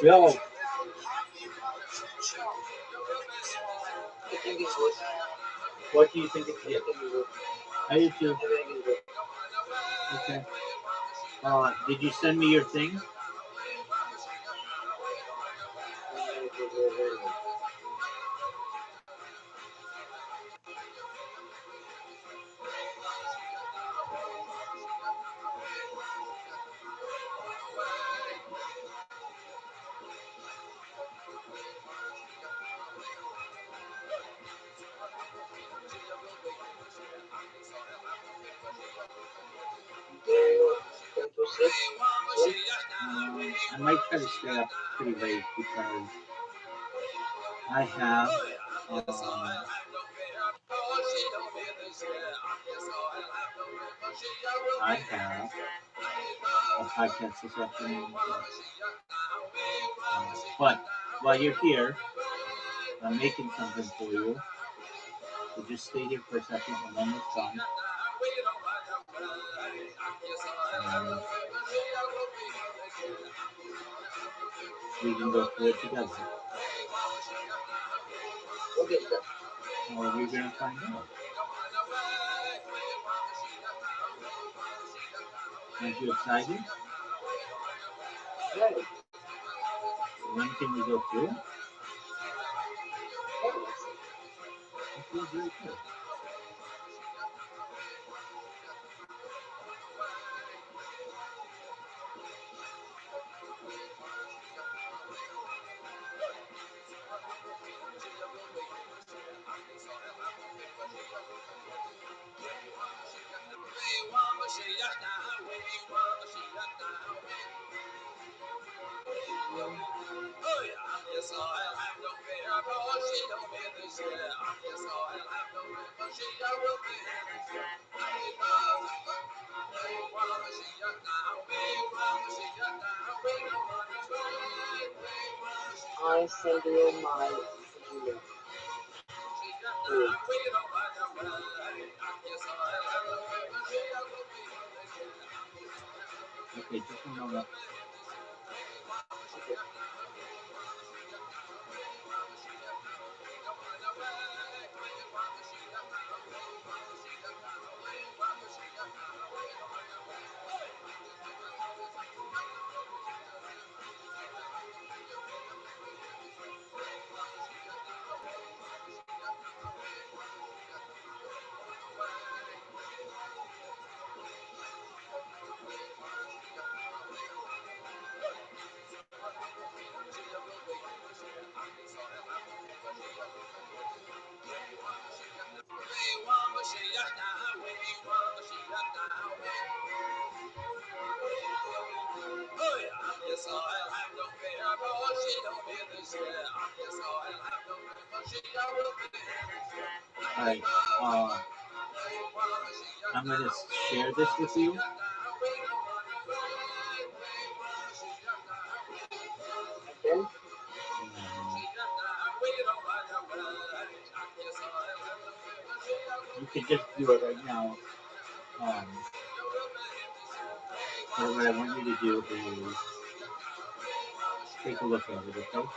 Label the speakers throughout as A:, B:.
A: Yo. What do you think it's good? I do too. Okay. Did you send me your thing? I might try to stay up pretty late because I have a podcast this afternoon. But while you're here, I'm making something for you. So just stay here for a second. I'm almost done. We can go through it together. Well, you're going to find out. Aren't you excited? When can we go through it? It feels very good.
B: I send you my Gmail.
A: Okay, just a moment. All right. Uh, I'm gonna share this with you.
B: Okay.
A: You can just do it right now. Um, but what I want you to do is take a look at it, okay?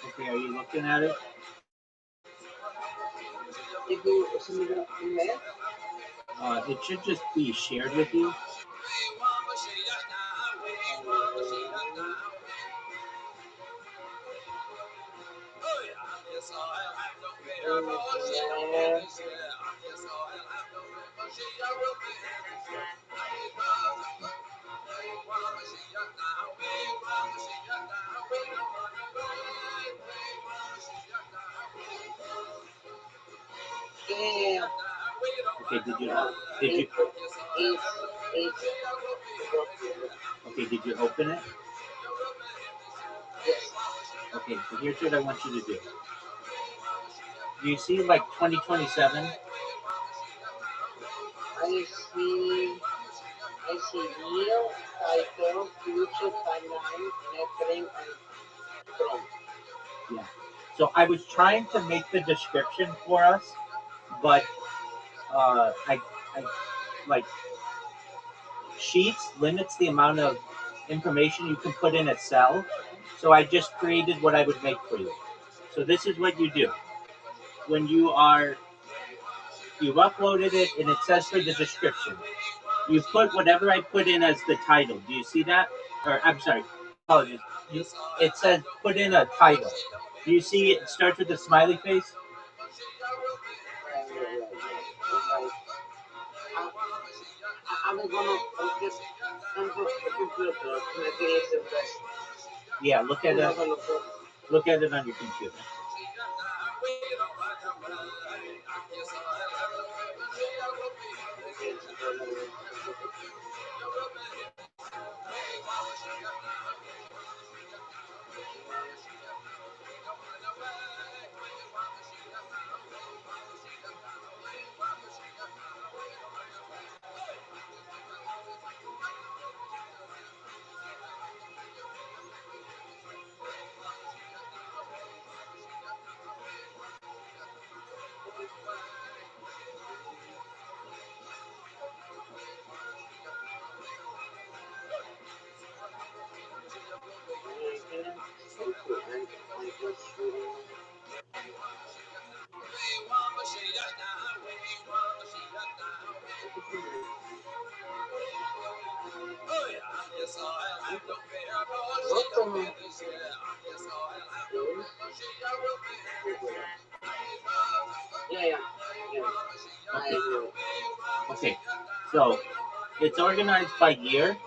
A: Okay, are you looking at it?
B: If you send me the email,
A: It should just be shared with you.
B: yeah. Yeah.
A: Okay, did you
B: It's it's
A: okay, did you open it?
B: yes.
A: Okay, so here's what I want you to do. Do you see like 2027?
B: I see I see year, title, future, timeline, lettering, and from.
A: Yeah. So I was trying to make the description for us, but I like Sheets limits the amount of information you can put in a cell. So I just created what I would make for you. So this is what you do. When you've uploaded it and it says for the description, you put whatever I put in as the title. Do you see that? Or I'm sorry, apologies. It says put in a title. Do you see it starts with a smiley face?
B: Right. I'm gonna focus on the computer. Maybe it's the best.
A: Yeah,
B: I'm not gonna put
A: look at it on your computer.
B: it's gonna I'm just reading. What is? Yeah, yeah, yeah. I agree.
A: Okay, so it's organized by year.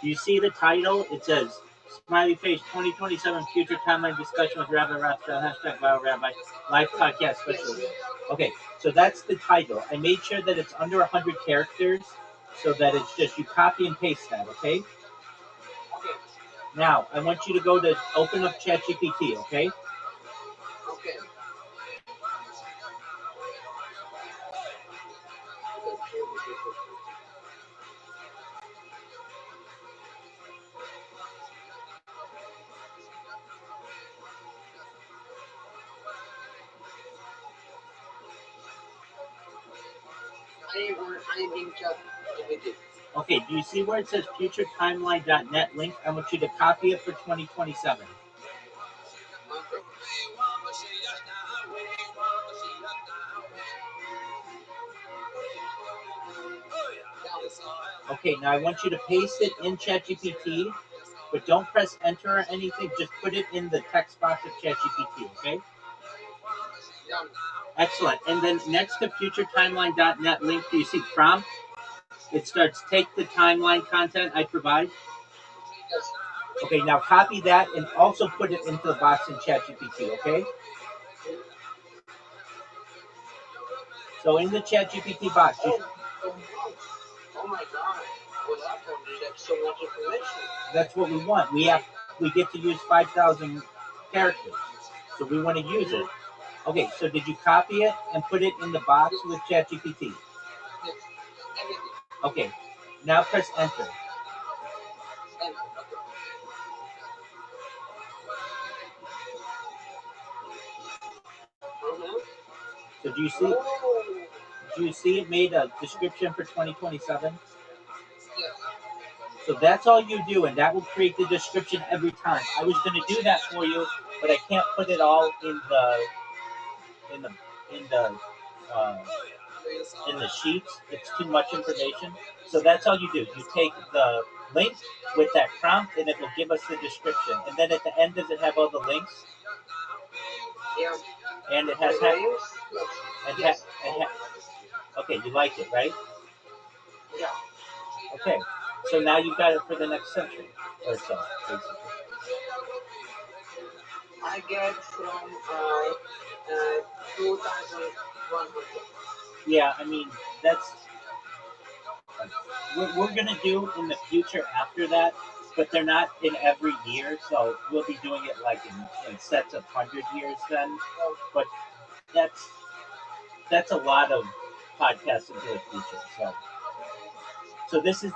A: Do you see the title? It says Smiley Face 2027 Future Timeline Discussion with Rabbi Rothschild, hashtag Bio Rabbi, live podcast specialist. Okay, so that's the title. I made sure that it's under 100 characters so that it's just you copy and paste that, okay?
B: Okay.
A: Now, I want you to go to open up ChatGPT, okay?
B: Okay. I am in chat with it.
A: Okay, do you see where it says futuretimeline.net link? I want you to copy it for 2027.
B: Okay.
A: Okay, now I want you to paste it in ChatGPT, but don't press enter or anything. Just put it in the text box of ChatGPT, okay?
B: Done.
A: Excellent. And then next to futuretimeline.net link, do you see prompt? It starts take the timeline content I provide.
B: Yes.
A: Okay, now copy that and also put it into the box in ChatGPT, okay? So in the ChatGPT box,
B: Oh, oh my God. What happened? There's so much information.
A: that's what we want. We get to use 5,000 characters, so we want to use it. Okay, so did you copy it and put it in the box with ChatGPT?
B: Yes. Everything.
A: Okay, now press enter.
B: And okay.
A: So
B: Oh.
A: do you see it made a description for 2027?
B: Yes.
A: So that's all you do, and that will create the description every time. I was going to do that for you, but I can't put it all in the in the uh, in the sheets. It's too much information. So that's all you do. You take the link with that prompt, and it will give us the description. And then at the end, does it have all the links?
B: Yeah.
A: And it has
B: The names? Yes.
A: okay, you like it, right?
B: Yeah.
A: Okay, so now you've got it for the next section or so, basically.
B: I get from 2,100.
A: Yeah, I mean that's we're gonna do in the future after that, but they're not in every year, so we'll be doing it like in sets of 100 years then. But that's that's a lot of podcasts into the future. So this is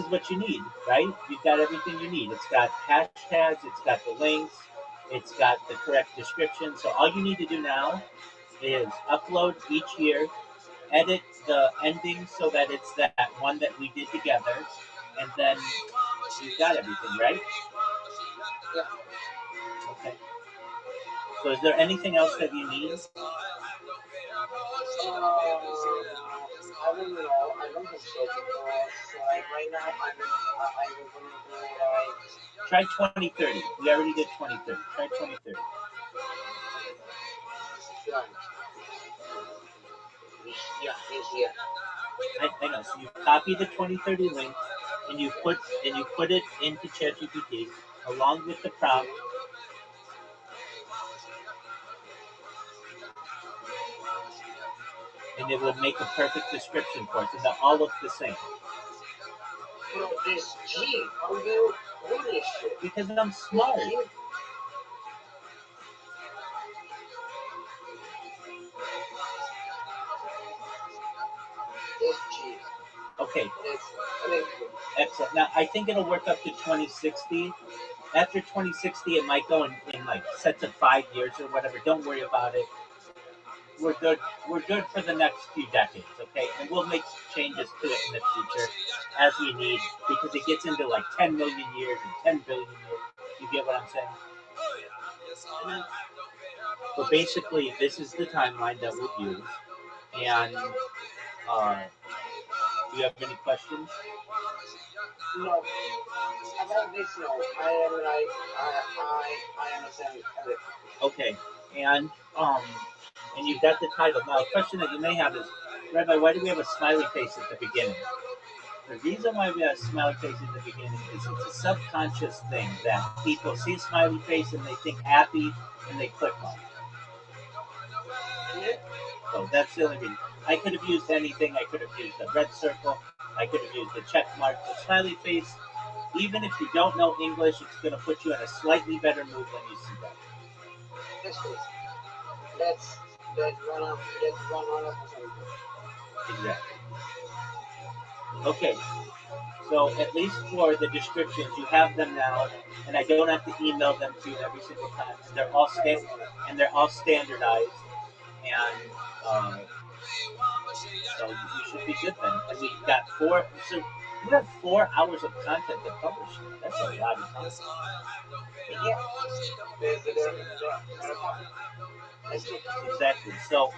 A: what you need, right? You've got everything you need. It's got hashtags, it's got the links, it's got the correct description. So all you need to do now is upload each year, edit the ending so that it's that one that we did together, and then you've got everything, right?
B: Yeah.
A: Okay. So is there anything else that you need?
B: I don't know. I don't think so because like right now I'm gonna do like
A: Try 2030. We already did 2030. Try 2030.
B: done. Yeah, it's here.
A: I know. So you copy the 2030 link and you put it into ChatGPT along with the prompt, and it will make a perfect description for us, and they'll all look the same.
B: Bro, this G, how do you do this shit?
A: Because I'm smart.
B: This G.
A: Okay,
B: This,
A: excellent. Now I think it'll work up to 2060. After 2060, it might go in like sets of 5 years or whatever. Don't worry about it. We're good. We're good for the next few decades, okay? And we'll make changes to it in the future as we need because it gets into like 10 million years and 10 billion years. You get what I'm saying? But basically, this is the timeline that we'll use. And do you have any questions?
B: no, about this, no. I am like, I understand everything.
A: Okay, and you've got the title. Now, a question that you may have is, Rabbi, why do we have a smiley face at the beginning? The reason why we have a smiley face at the beginning is it's a subconscious thing that people see a smiley face and they think happy and they click on it.
B: Okay.
A: So that's the only reason. I could have used anything. I could have used the red circle. I could have used the check mark. The smiley face, even if you don't know English, it's going to put you in a slightly better mood when you see that.
B: That's good. That's that's 100% good.
A: Exactly. Okay, so at least for the descriptions, you have them now, and I don't have to email them to you every single time. And they're all standardized, and uh, so you should be good then. And we got four. So you have 4 hours of content to publish. That's a lot of time.
B: Yeah. They're a problem. That's good.
A: Exactly. So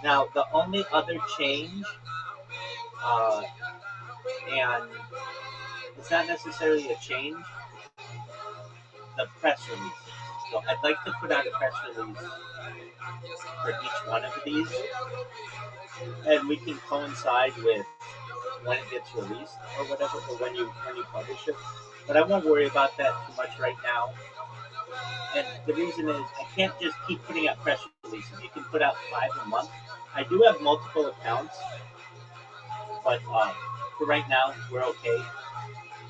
A: now the only other change, uh, and it's not necessarily a change, the press releases. So I'd like to put out a press release for each one of these, and we can coincide with when it gets released or whatever, or when you publish it. But I won't worry about that too much right now. And the reason is I can't just keep putting out press releases. You can put out 5 a month. I do have multiple accounts, but for right now we're okay.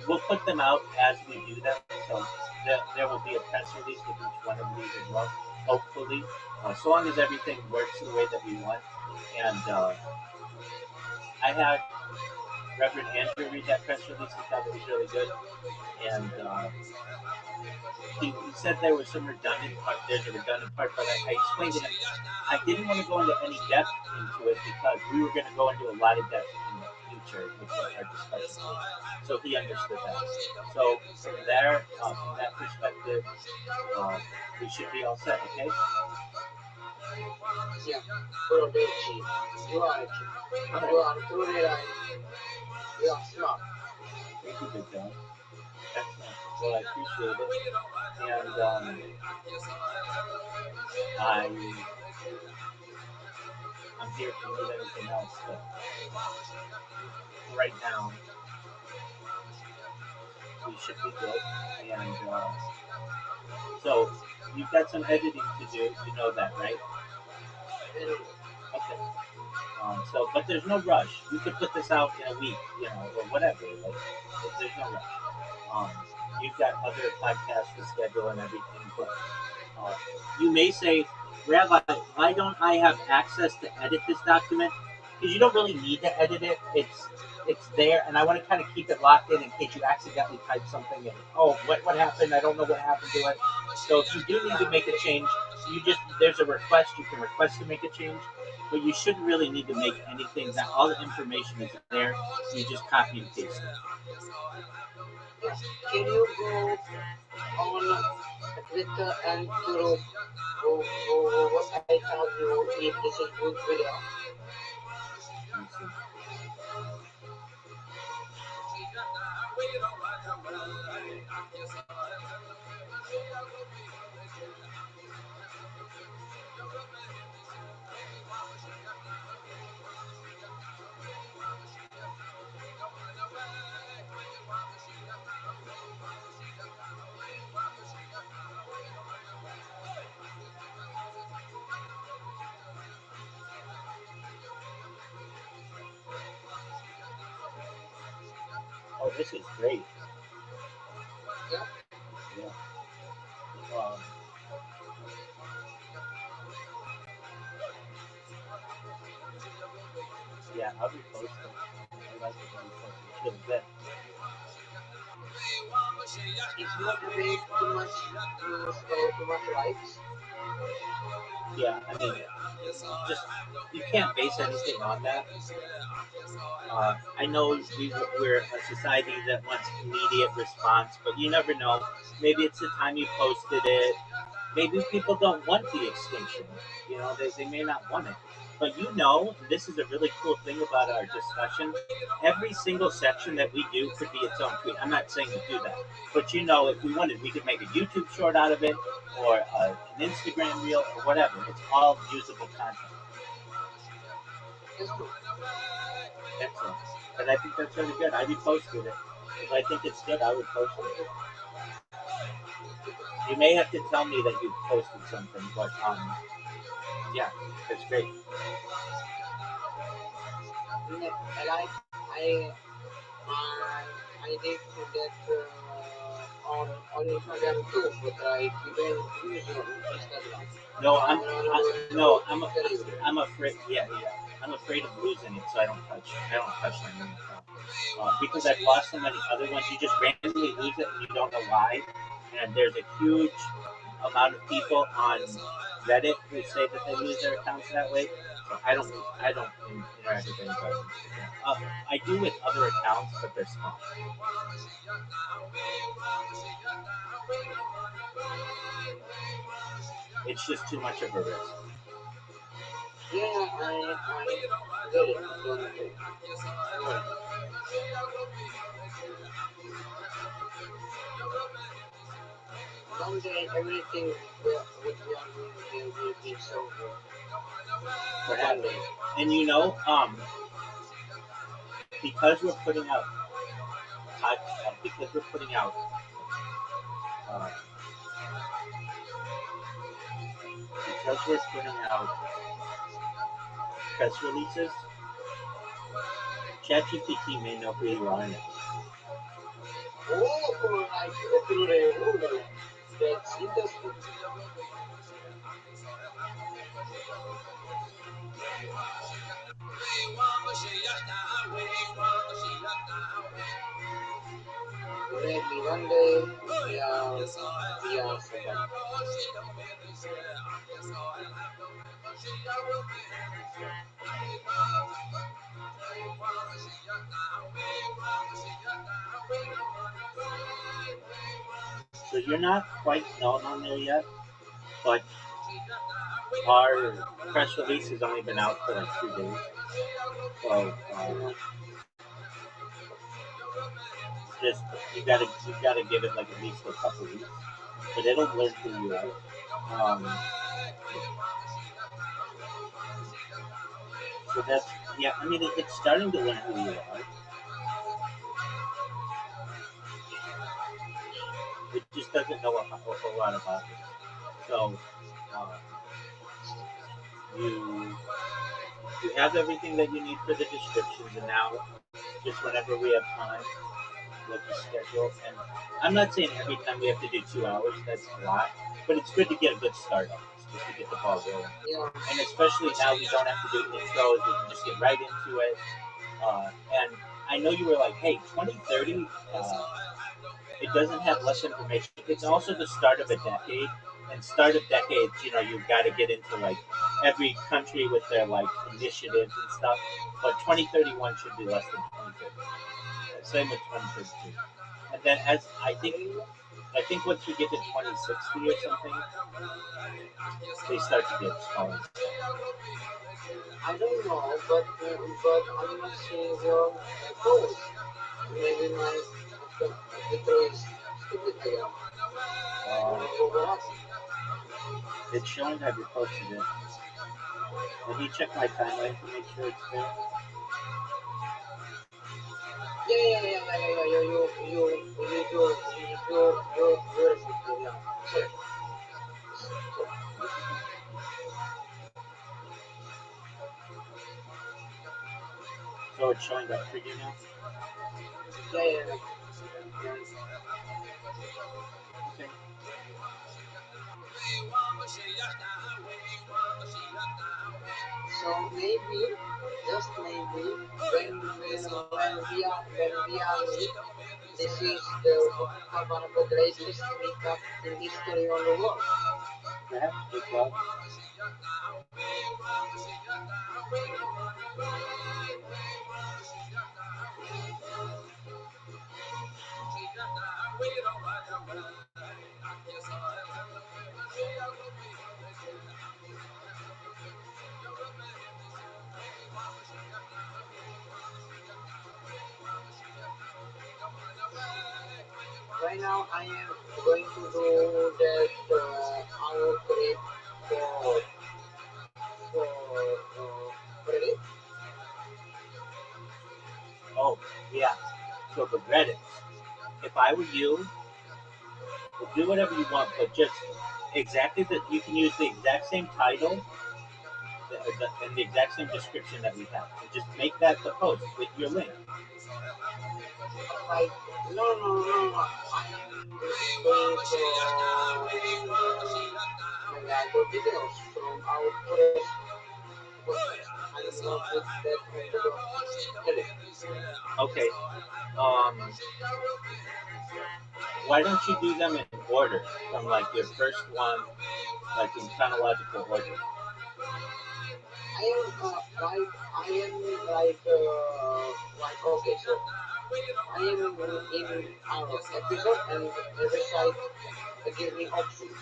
A: We'll put them out as we do them. So there will be a press release with each one of these as well. Hopefully, so long as everything works the way that we want. And I had Reverend Andrew read that press release. He thought it was really good, and he said there was some redundant part. There's a redundant part, but I explained to him I didn't want to go into any depth into it because we were going to go into a lot of depth in the future with our discussion. So he understood that. So from that perspective, we should be all set. Okay.
B: Yeah. You're a big chief. You are a chief.
A: All
B: You
A: right.
B: are truly like you are smart.
A: Thank you, Big John. Excellent. Well, I appreciate it, and I I'm here to need anything else, but right now we should be good. And so you've got some editing to do. You know that, right?
B: Anyway.
A: Okay. But there's no rush. You could put this out in a week, or whatever. Like, there's no rush. Um, you've got other podcasts to schedule and everything, but uh, you may say, Rabbi, why don't I have access to edit this document? Because you don't really need to edit it. It's there, and I want to kind of keep it locked in case you accidentally type something in. Oh, what happened? I don't know what happened to it. So if you do need to make a change, there's a request. You can request to make a change, but you shouldn't really need to make anything. That all the information is there. You just copy and paste it.
B: Yeah. Can you go on Twitter and to look what I tell you if this is good video?
A: Oh, this is great.
B: Yeah.
A: Yeah. Um, yeah, I'll repost it. I like it when you post it. It's really good.
B: It's not a bit too much views or too much likes.
A: Yeah, I mean, just you can't base anything on that. I know we're a society that wants immediate response, but you never know. Maybe it's the time you posted it. Maybe people don't want the extinction. They may not want it. But this is a really cool thing about our discussion. Every single section that we do could be its own tweet. I'm not saying to do that. But if we wanted, we could make a YouTube short out of it or an Instagram reel or whatever. It's all usable content.
B: That's true.
A: Excellent. And I think that's really good. I reposted it. If I think it's good, I would post it.
B: Okay.
A: You may have to tell me that you posted something, but yeah, that's great.
B: Ne- like I did that on Instagram too, but I didn't use your Instagram.
A: No,
B: I
A: I'm
B: don't know
A: I,
B: where to
A: no,
B: tell you.
A: I'm afraid. Yeah, yeah. I'm afraid of losing it, so I don't touch my main account because I've lost so many other ones. You just randomly lose it and you don't know why. And there's a huge amount of people on Reddit who say that they lose their accounts that way. So I don't interact with anybody on Instagram. I do with other accounts, but they're small. It's just too much of a risk.
B: Yeah, I get it. Don't worry. One day everything what we are doing here will be so good. One
A: Perhaps.
B: day.
A: And you know, because we're putting out because we're putting out uh, because we're putting out press releases, ChatGPT may know who you are now.
B: Oh, like through the Google. That's interesting. Maybe one day we are somebody.
A: So you're not quite known on there yet, but our press release has only been out for like 2 days. So
B: Mhm.
A: just you gotta give it like at least a couple weeks, but it'll learn who you are. So that's yeah. I mean, it's starting to learn who you are. It just doesn't know a whole lot about it. So uh, you you have everything that you need for the descriptions, and now just whenever we have time, look at schedule. And I'm not saying every time we have to do 2 hours. That's a lot, but it's good to get a good start on this, just to get the ball rolling.
B: Yeah.
A: And especially now we don't have to do intros; we can just get right into it. And I know you were like, "Hey, 2030, it doesn't have less information. It's also the start of a decade, and start of decades, you've got to get into like every country with their like initiatives and stuff. But 2031 should be less than 2030. Same with 2032. And then as I think once we get to 2060 or something, they start to get smaller.
B: I don't know, but I'm not seeing your post. Maybe my picture is stupid again. I
A: Uh,
B: don't know what happened.
A: it's showing I've reposted it. Let me check my timeline to make sure it's there.
B: Yeah. You received. Yeah. Sorry. Sorry.
A: So it's showing up for you now.
B: Yeah.
A: Okay.
B: So maybe, just maybe, when we are this is one of the greatest meetup in history of the world.
A: Perhaps good luck.
B: Right now, I am going to do that our trip for for it.
A: Oh, yeah. So the Reddit. If I were you, well, do whatever you want, but just exactly that you can use the exact same title and the exact same description that we have. So just make that the post with your link.
B: Like, no. I'm going from my landlord details from our forest, but I'm gonna put that on the Reddit.
A: Okay. Um, why don't you do them in order from like your first one, like in chronological order?
B: I am I am like okay, so I am in episode, and every site give me options.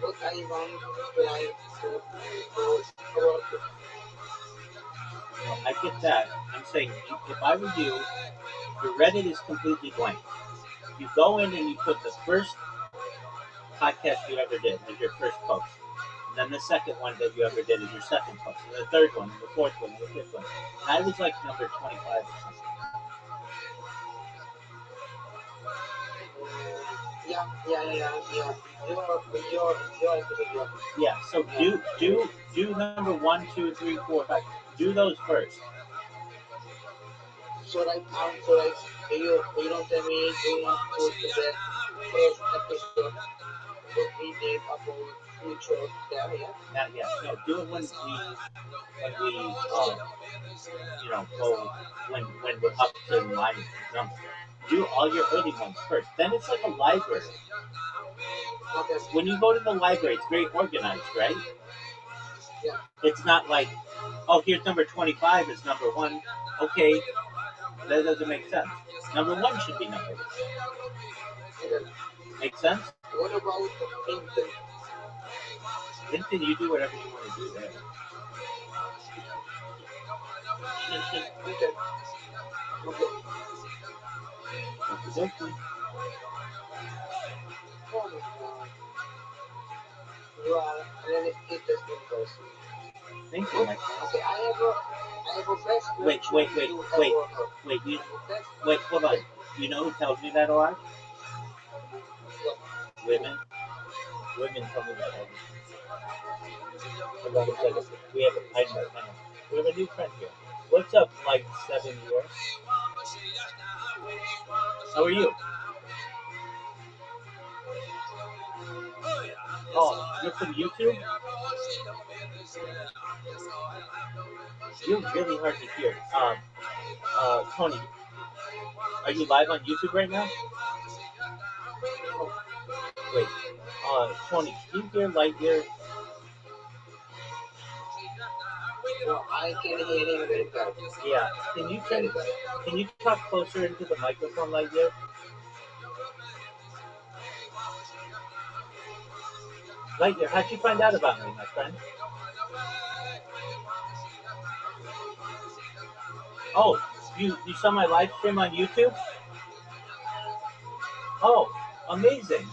B: What I want to like to about it.
A: No, I get that. I'm saying if I were you, your Reddit is completely blank. You go in and you put the first podcast you ever did as your first post. And then the second one that you ever did is your second post. And the third one, and the fourth one, and the fifth one. And I was like number 25 or something.
B: Yeah. Your episode, your
A: Yeah, so
B: yeah.
A: do number one, two, three, four, five. Do those first.
B: So like you don't tell me do not put the first episode what we did about future there, yeah?
A: Not yet. No, do it when we go when we're up to my number. Do all your early ones first. Then it's like a library.
B: Okay.
A: When you go to the library, it's very organized, right?
B: Yeah.
A: It's not like, oh, here's number 25 is number one. Okay, that doesn't make sense. Number one should be number one.
B: Okay.
A: Make sense?
B: What about LinkedIn?
A: LinkedIn, you do whatever you want to do there.
B: Okay. Okay.
A: Okey-dokey.
B: Oh my god. You are really interesting person.
A: Thank you,
B: What?
A: my friend.
B: Okay, I have a best
A: Wait,
B: friend
A: wait,
B: who
A: wait,
B: you
A: wait,
B: ever heard.
A: wait. You
B: I have a best
A: wait. Hold on.
B: friend.
A: You know who tells me that a lot?
B: What? Who?
A: Women. Women tell me that all the time. Hold on a
B: I
A: second.
B: know.
A: We have a. I know. We have a new friend here. What's up, like 7 years? How are you? Oh, you're from YouTube? You're really hard to hear. Tony, are you live on YouTube right now?
B: No.
A: Wait. Tony, can you hear Lightyear?
B: No, I can hear him very bad.
A: Yeah. Can you
B: Very
A: turn?
B: bad.
A: Can you talk closer into the microphone, Lightyear? Lightyear, how'd you find out about me, my friend? Oh, you saw my live stream on YouTube? Oh, amazing.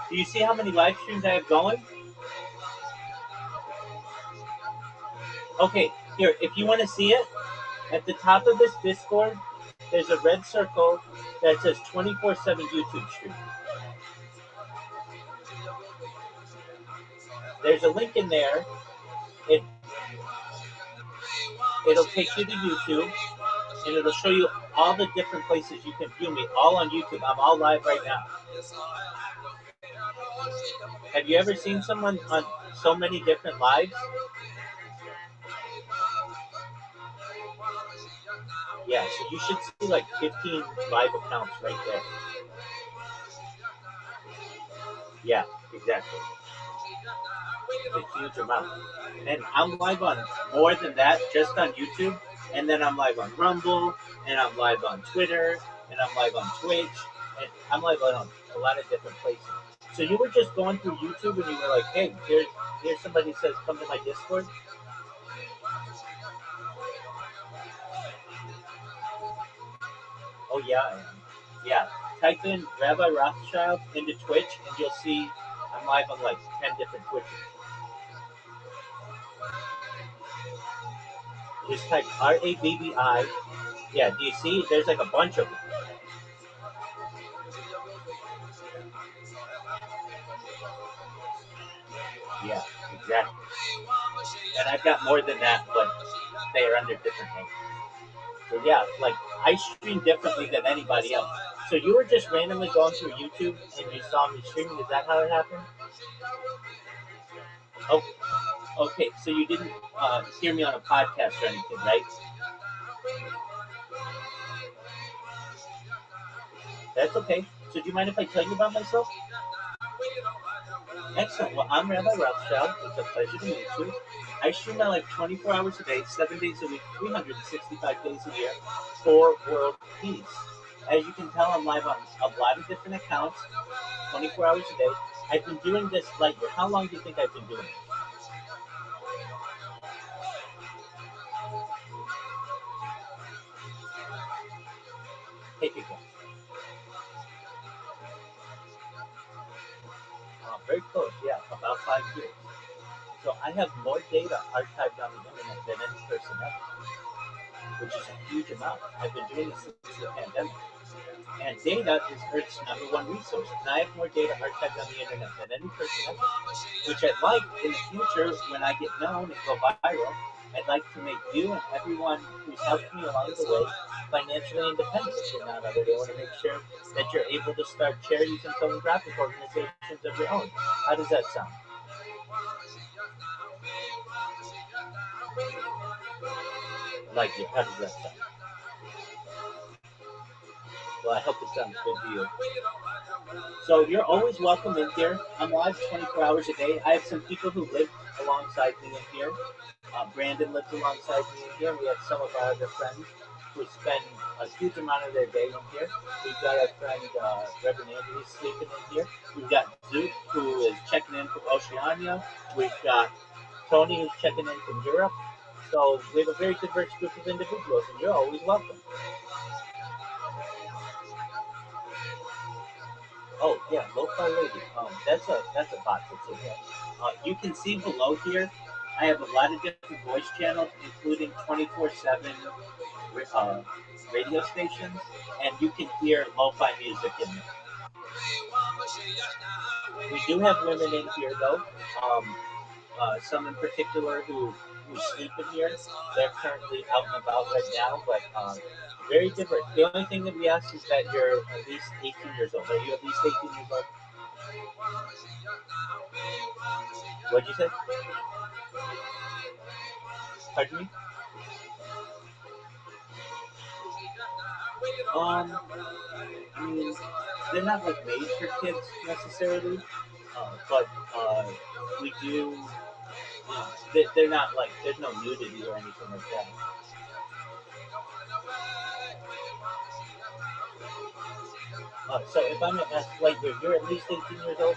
A: Do you see how many live streams I have going? Okay, here, if you want to see it, at the top of this Discord, there's a red circle that says 24/7 YouTube stream. There's a link in there. It it'll take you to YouTube and it'll show you all the different places you can view me, all on YouTube. I'm all live right now. Have you ever seen someone on so many different lives? Yeah, so you should see like 15 live accounts right there. Yeah, exactly. A huge amount. And I'm live on more than that just on YouTube. And then I'm live on Rumble, and I'm live on Twitter, and I'm live on Twitch, and I'm live on a lot of different places. So you were just going through YouTube and you were like, hey, here's somebody says come to my Discord. Oh yeah, I am. Yeah. Type in Rabbi Rothschild into Twitch and you'll see I'm live on like 10 different Twitches. Just type RABBI Yeah, do you see? There's like a bunch of them. Yeah, exactly. And I've got more than that, but they are under different names. So yeah, like I stream differently than anybody else. So you were just randomly going through YouTube and you saw me streaming. Is that how it happened? Oh, okay. So you didn't hear me on a podcast or anything, right? That's okay. So do you mind if I tell you about myself? Excellent. Well, I'm Rabbi Rothschild. It's a pleasure to meet you. I stream now like 24 hours a day, 7 days a week, 365 days a year for world peace. As you can tell, I'm live on a lot of different accounts, 24 hours a day. I've been doing this light year. How long do you think I've been doing it? Hey, people. Very close, yeah, about 5 years. So I have more data archived on the internet than any person ever, which is a huge amount. I've been doing this since the pandemic. And data is Earth's number one resource. And I have more data archived on the internet than any person ever. Which I'd like in the future, when I get known and go viral, I'd like to make you and everyone who's helped me along the way financially independent. And now that I want to make sure that you're able to start charities and philanthropic organizations of your own. How does that sound? Like it. How does that sound? Well, I hope it sounds good to you. So you're always welcome in here. I'm live 24 hours a day. I have some people who live alongside me in here. Brandon lives alongside me in here. We have some of our other friends who spend a huge amount of their day in here. We've got our friend Reverend Andrew who's sleeping in here. We've got Zoot who is checking in from Oceania. We've got Tony who's checking in from Europe. So we have a very diverse group of individuals, and you're always welcome. Oh yeah, lo-fi lady. That's a bot that's in here. You can see below here. I have a lot of different voice channels, including 24/7 uh, radio stations, and you can hear lo-fi music in there. We do have women in here though. Um, some in particular who sleep in here. They're currently out and about right now, but very different. The only thing that we ask is that you're at least 18 years old. Are you at least 18 years old? What'd you say? Pardon me? I mean, they're not like made for kids necessarily, but we do. They're not like there's no nudity or anything like that. So if I'm at like you're at least 18 years old.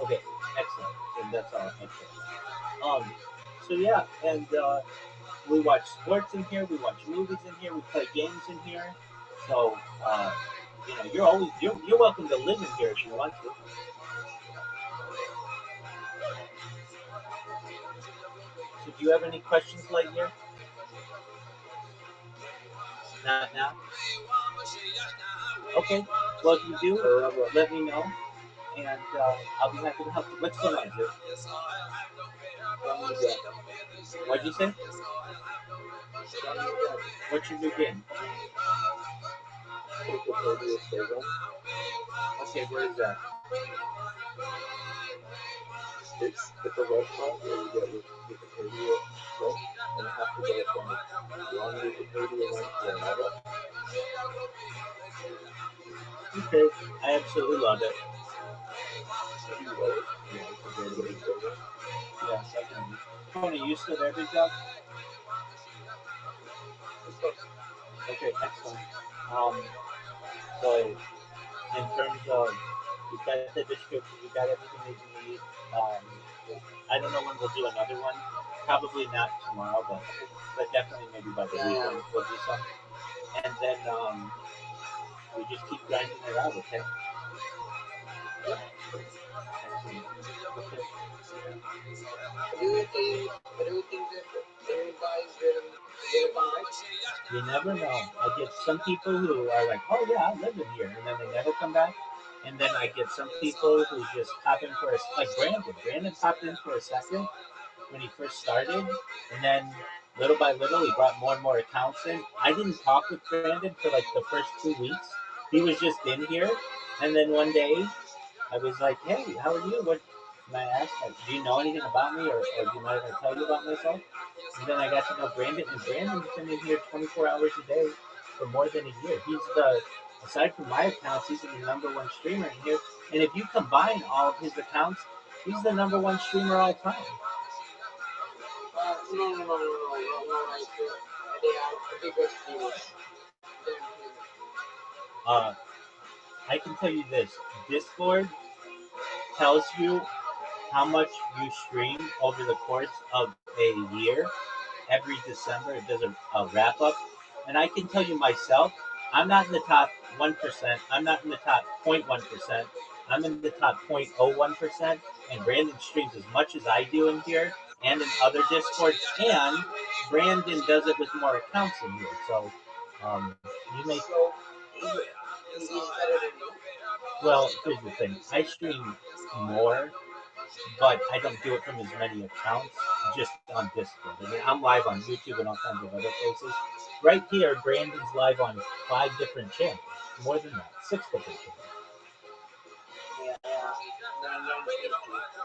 A: Okay, excellent. Then that's all. Excellent. So yeah, and we watch sports in here. We watch movies in here. We play games in here. So you're always you're welcome to live in here if you want to. So do you have any questions, Lightyear? Not now. Okay. Well, if you do, let me know, and I'll be happy to help you. What's going on, dude? What'd you say? What's your new game? Okay, where is that?
B: It's a website where you get Wikipedia links, and you have to go from one Wikipedia link to another.
A: Okay, I absolutely love it.
B: Have you read it? Yeah, it's a very good program.
A: Yeah, definitely. Tony, you still there, big dog? Okay, excellent. Um, so in terms of you got the description, you got everything that you need. Um, I don't know when we'll do another one. Probably not tomorrow, but definitely maybe by the weekend we'll do some. And then we just keep grinding it out, okay? Excellent. Okay.
B: Do you think that the new guys will get it on right?
A: You never know. I get some people who are like, "Oh yeah, I live in here," and then they never come back. And then I get some people who just pop in for like Brandon. Brandon popped in for a second when he first started, and then little by little he brought more and more accounts in. I didn't talk with Brandon for like the first 2 weeks. He was just in here, and then one day I was like, "Hey, how are you? What?" And I asked, like, "Do you know anything about me, or do you mind if I tell you about myself?" And then I got to know Brandon, and Brandon's been in here 24 hours a day for more than a year. He's aside from my accounts, he's the number one streamer in here. And if you combine all of his accounts, he's the number one streamer all time.
B: No, like, they are the biggest streamers than him.
A: Uh, I can tell you this: Discord tells you how much you stream over the course of a year. Every December, it does a wrap up, and I can tell you myself, I'm not in the top 1%. I'm not in the top 0.1%. I'm in the top 0.01%. And Brandon streams as much as I do in here and in other Discords, and Brandon does it with more accounts in here. So, you may.
B: So he's better than you.
A: Well, here's the thing: I stream more, but I don't do it from as many accounts, just on Discord. I mean, I'm live on YouTube and all kinds of other places. Right here, Brandon's live on 5 different channels. More than that, 6 different channels.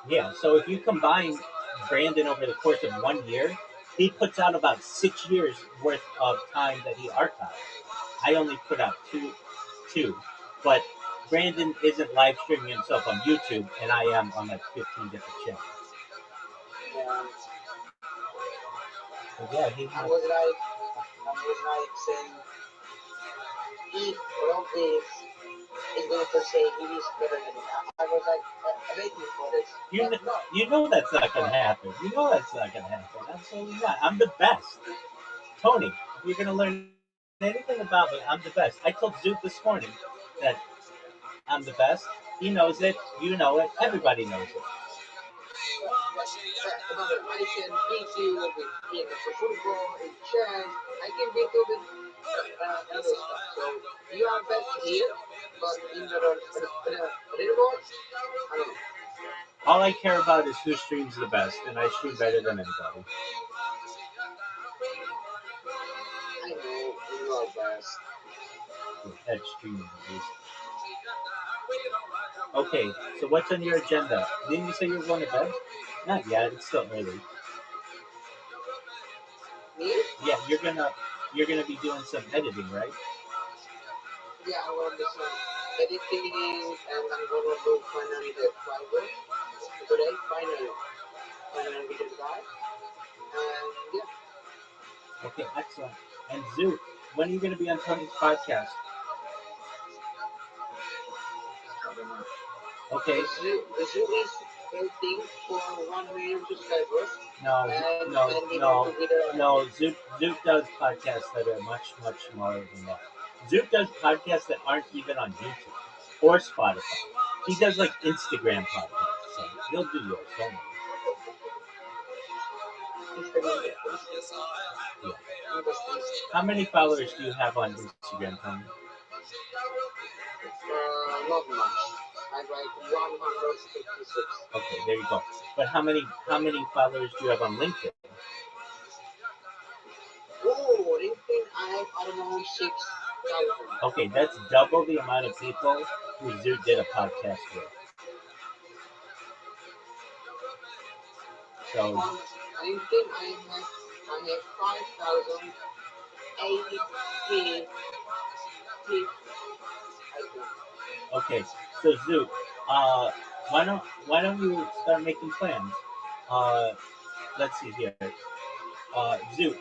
A: Yeah, so if you combine Brandon over the course of 1 year, he puts out about 6 years worth of time that he archives. I only put out two, but Brandon isn't live streaming himself on YouTube, and I am on like 15 different channels.
B: Yeah.
A: But yeah, he
B: I
A: has.
B: was like saying, if all of this is going to say he is better than me, I was like waiting for this.
A: You know that's not gonna happen. You know that's not gonna happen. Absolutely not. I'm the best. Tony, if you're gonna learn anything about me, I'm the best. I told Zoot this morning that I'm the best. He knows it. You know it. Everybody knows it.
B: Remember, I can beat you in football, in chess. I can beat you with other stuff. So you are best here, but in the real world, I don't know.
A: All I care about is who streams the best, and I stream better than anybody.
B: I know you are best.
A: At streaming, at least. Okay, so what's on your agenda? Didn't you say you were going to bed? Not yet. It's still early.
B: Me?
A: Yeah, you're gonna be doing some editing, right?
B: Yeah, I will do some editing, and I'm gonna do finally the Fiverr today. Finally we did that, and yeah.
A: Okay, excellent. And Zoot, when are you gonna be on Tony's podcast?
B: I don't know.
A: Okay.
B: The zoo is waiting for 1 million subscribers,
A: No,
B: and we want to be the.
A: no. Zoot does podcasts that are much, much smaller than that. Zoot does podcasts that aren't even on YouTube or Spotify. He does like Instagram podcasts. So he'll do yours. Don't worry.
B: Instagram.
A: Yeah.
B: Interesting.
A: How many followers do you have on Instagram, Tony?
B: Not much. I like 156.
A: Okay, there you go. But how many followers do you have on LinkedIn?
B: Oh, LinkedIn, I have, I don't know, 6,000.
A: Okay, that's double the amount of people who Zoot did a podcast with. So
B: On LinkedIn, I have 5,083 items.
A: okay, so Zoot, uh, why don't you start making plans? Uh, let's see here. Zoot,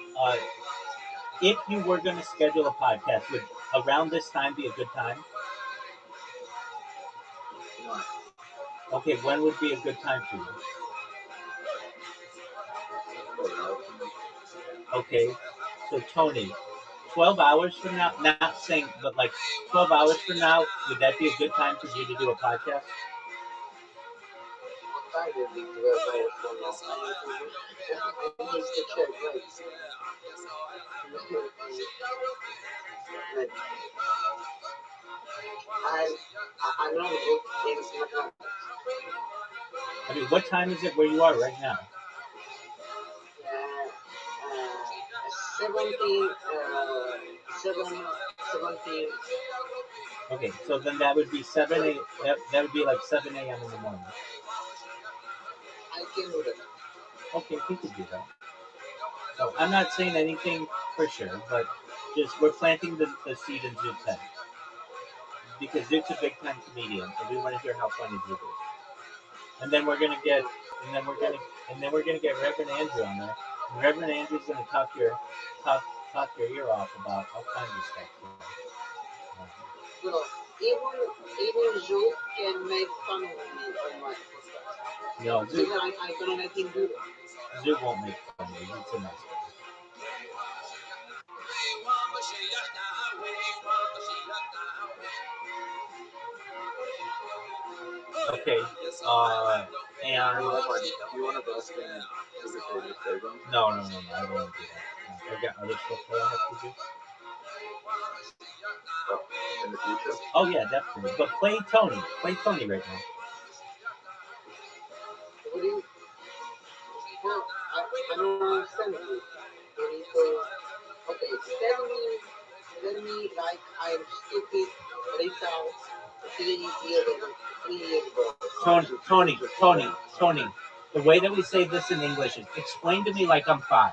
A: if you were going to schedule a podcast, would around this time be a good time?
B: No.
A: Okay, when would be a good time for you? Okay, so Tony, 12 hours from now, not saying, but like 12 hours from now, would that be a good time for you to do a podcast?
B: decided it 12 hours from now. I need to check, right? Like, I'm not good in mathematics.
A: I mean, what time is it where you are right now?
B: 17, 17.
A: Okay, so then that would be 7 a. That would be like 7 a.m. in the morning.
B: I can do that.
A: Okay, we could do that. So I'm not saying anything for sure, but just we're planting the seed in Zook's head because Zook's a big time comedian, so we want to hear how funny Zook is. And then we're gonna get, and then we're gonna get Reverend Andrew on there. And Reverend Andrew's gonna talk your ear off about all kinds of stuff.
B: You know, even Joe can make fun of me on my podcast.
A: No, Zook,
B: I'm gonna let him do that.
A: Zook won't make fun of you. It's a nice guy. Okay. And
B: You wanna go and
A: no, I don't want to do that. No, I got other stuff that I have to do.
B: in the future?
A: Oh yeah, definitely. But play Tony. Play Tony right now.
B: What do you? Well, I don't understand you. When you say, okay, tell me like I'm stupid, retail, 3 years ago.
A: Tony. The way that we say this in English is explain to me like I'm 5.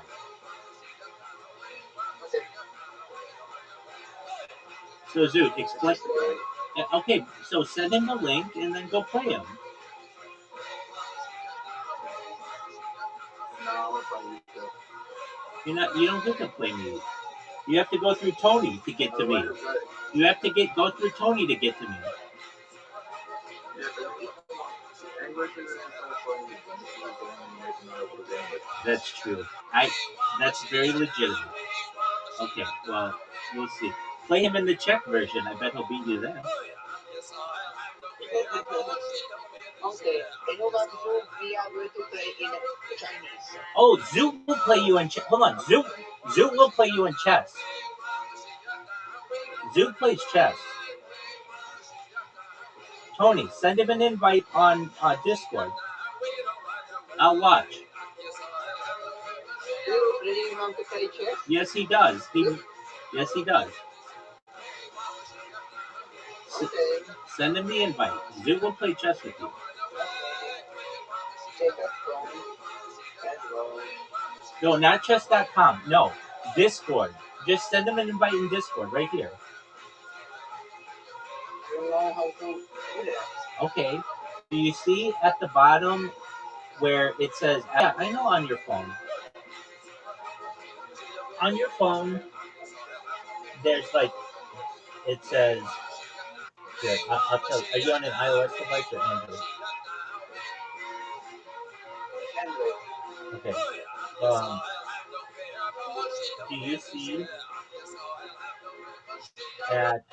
B: Okay.
A: So Zoot, explain. Okay, so send him the link and then go play him.
B: No,
A: You don't get to play me. You have to go through Tony to get to me. You have to go through Tony to get to me. That's true. That's very legitimate. Okay, well, we'll see. Play him in the Czech version. I bet he'll beat you then.
B: Okay, you know what? We are going to play in Chinese.
A: Oh, Zoot will play you in chess. Hold on, Zoot will play you in chess. Zoot plays chess. Tony, send him an invite on Discord. I'll watch.
B: You really want to play chess?
A: Yes, he does. Yes, he does.
B: Okay.
A: Send him the invite. Zoot will play chess with you. No, not chess.com. No, Discord. Just send him an invite in Discord right here.
B: I don't know how to do that.
A: Okay. Do you see at the bottom where it says, yeah, I know on your phone. On your phone, there's like, it says, here, I'll tell you. Are you on an iOS device or Android? Okay. Do you see at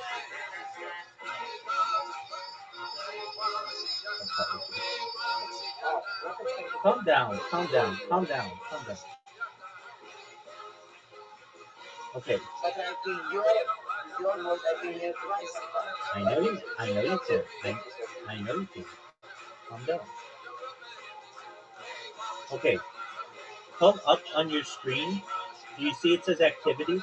A: calm down. Okay. I know you can. I know you can. Calm down. Okay. Come up on your screen. Do you see it says activities?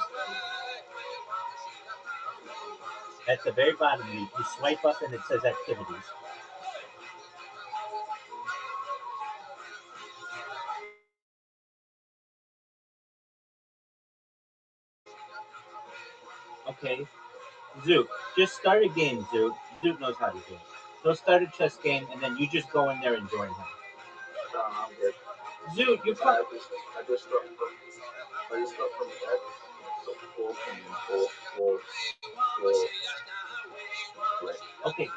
A: At the very bottom, you swipe up and it says activities. Okay. Zoot, just start a game, Zoot. Zoot knows how to do it. Go start a chess game and then you just go in there and join him.
B: I'm good.
A: Zoot, you're
B: I just got from that. So
A: okay,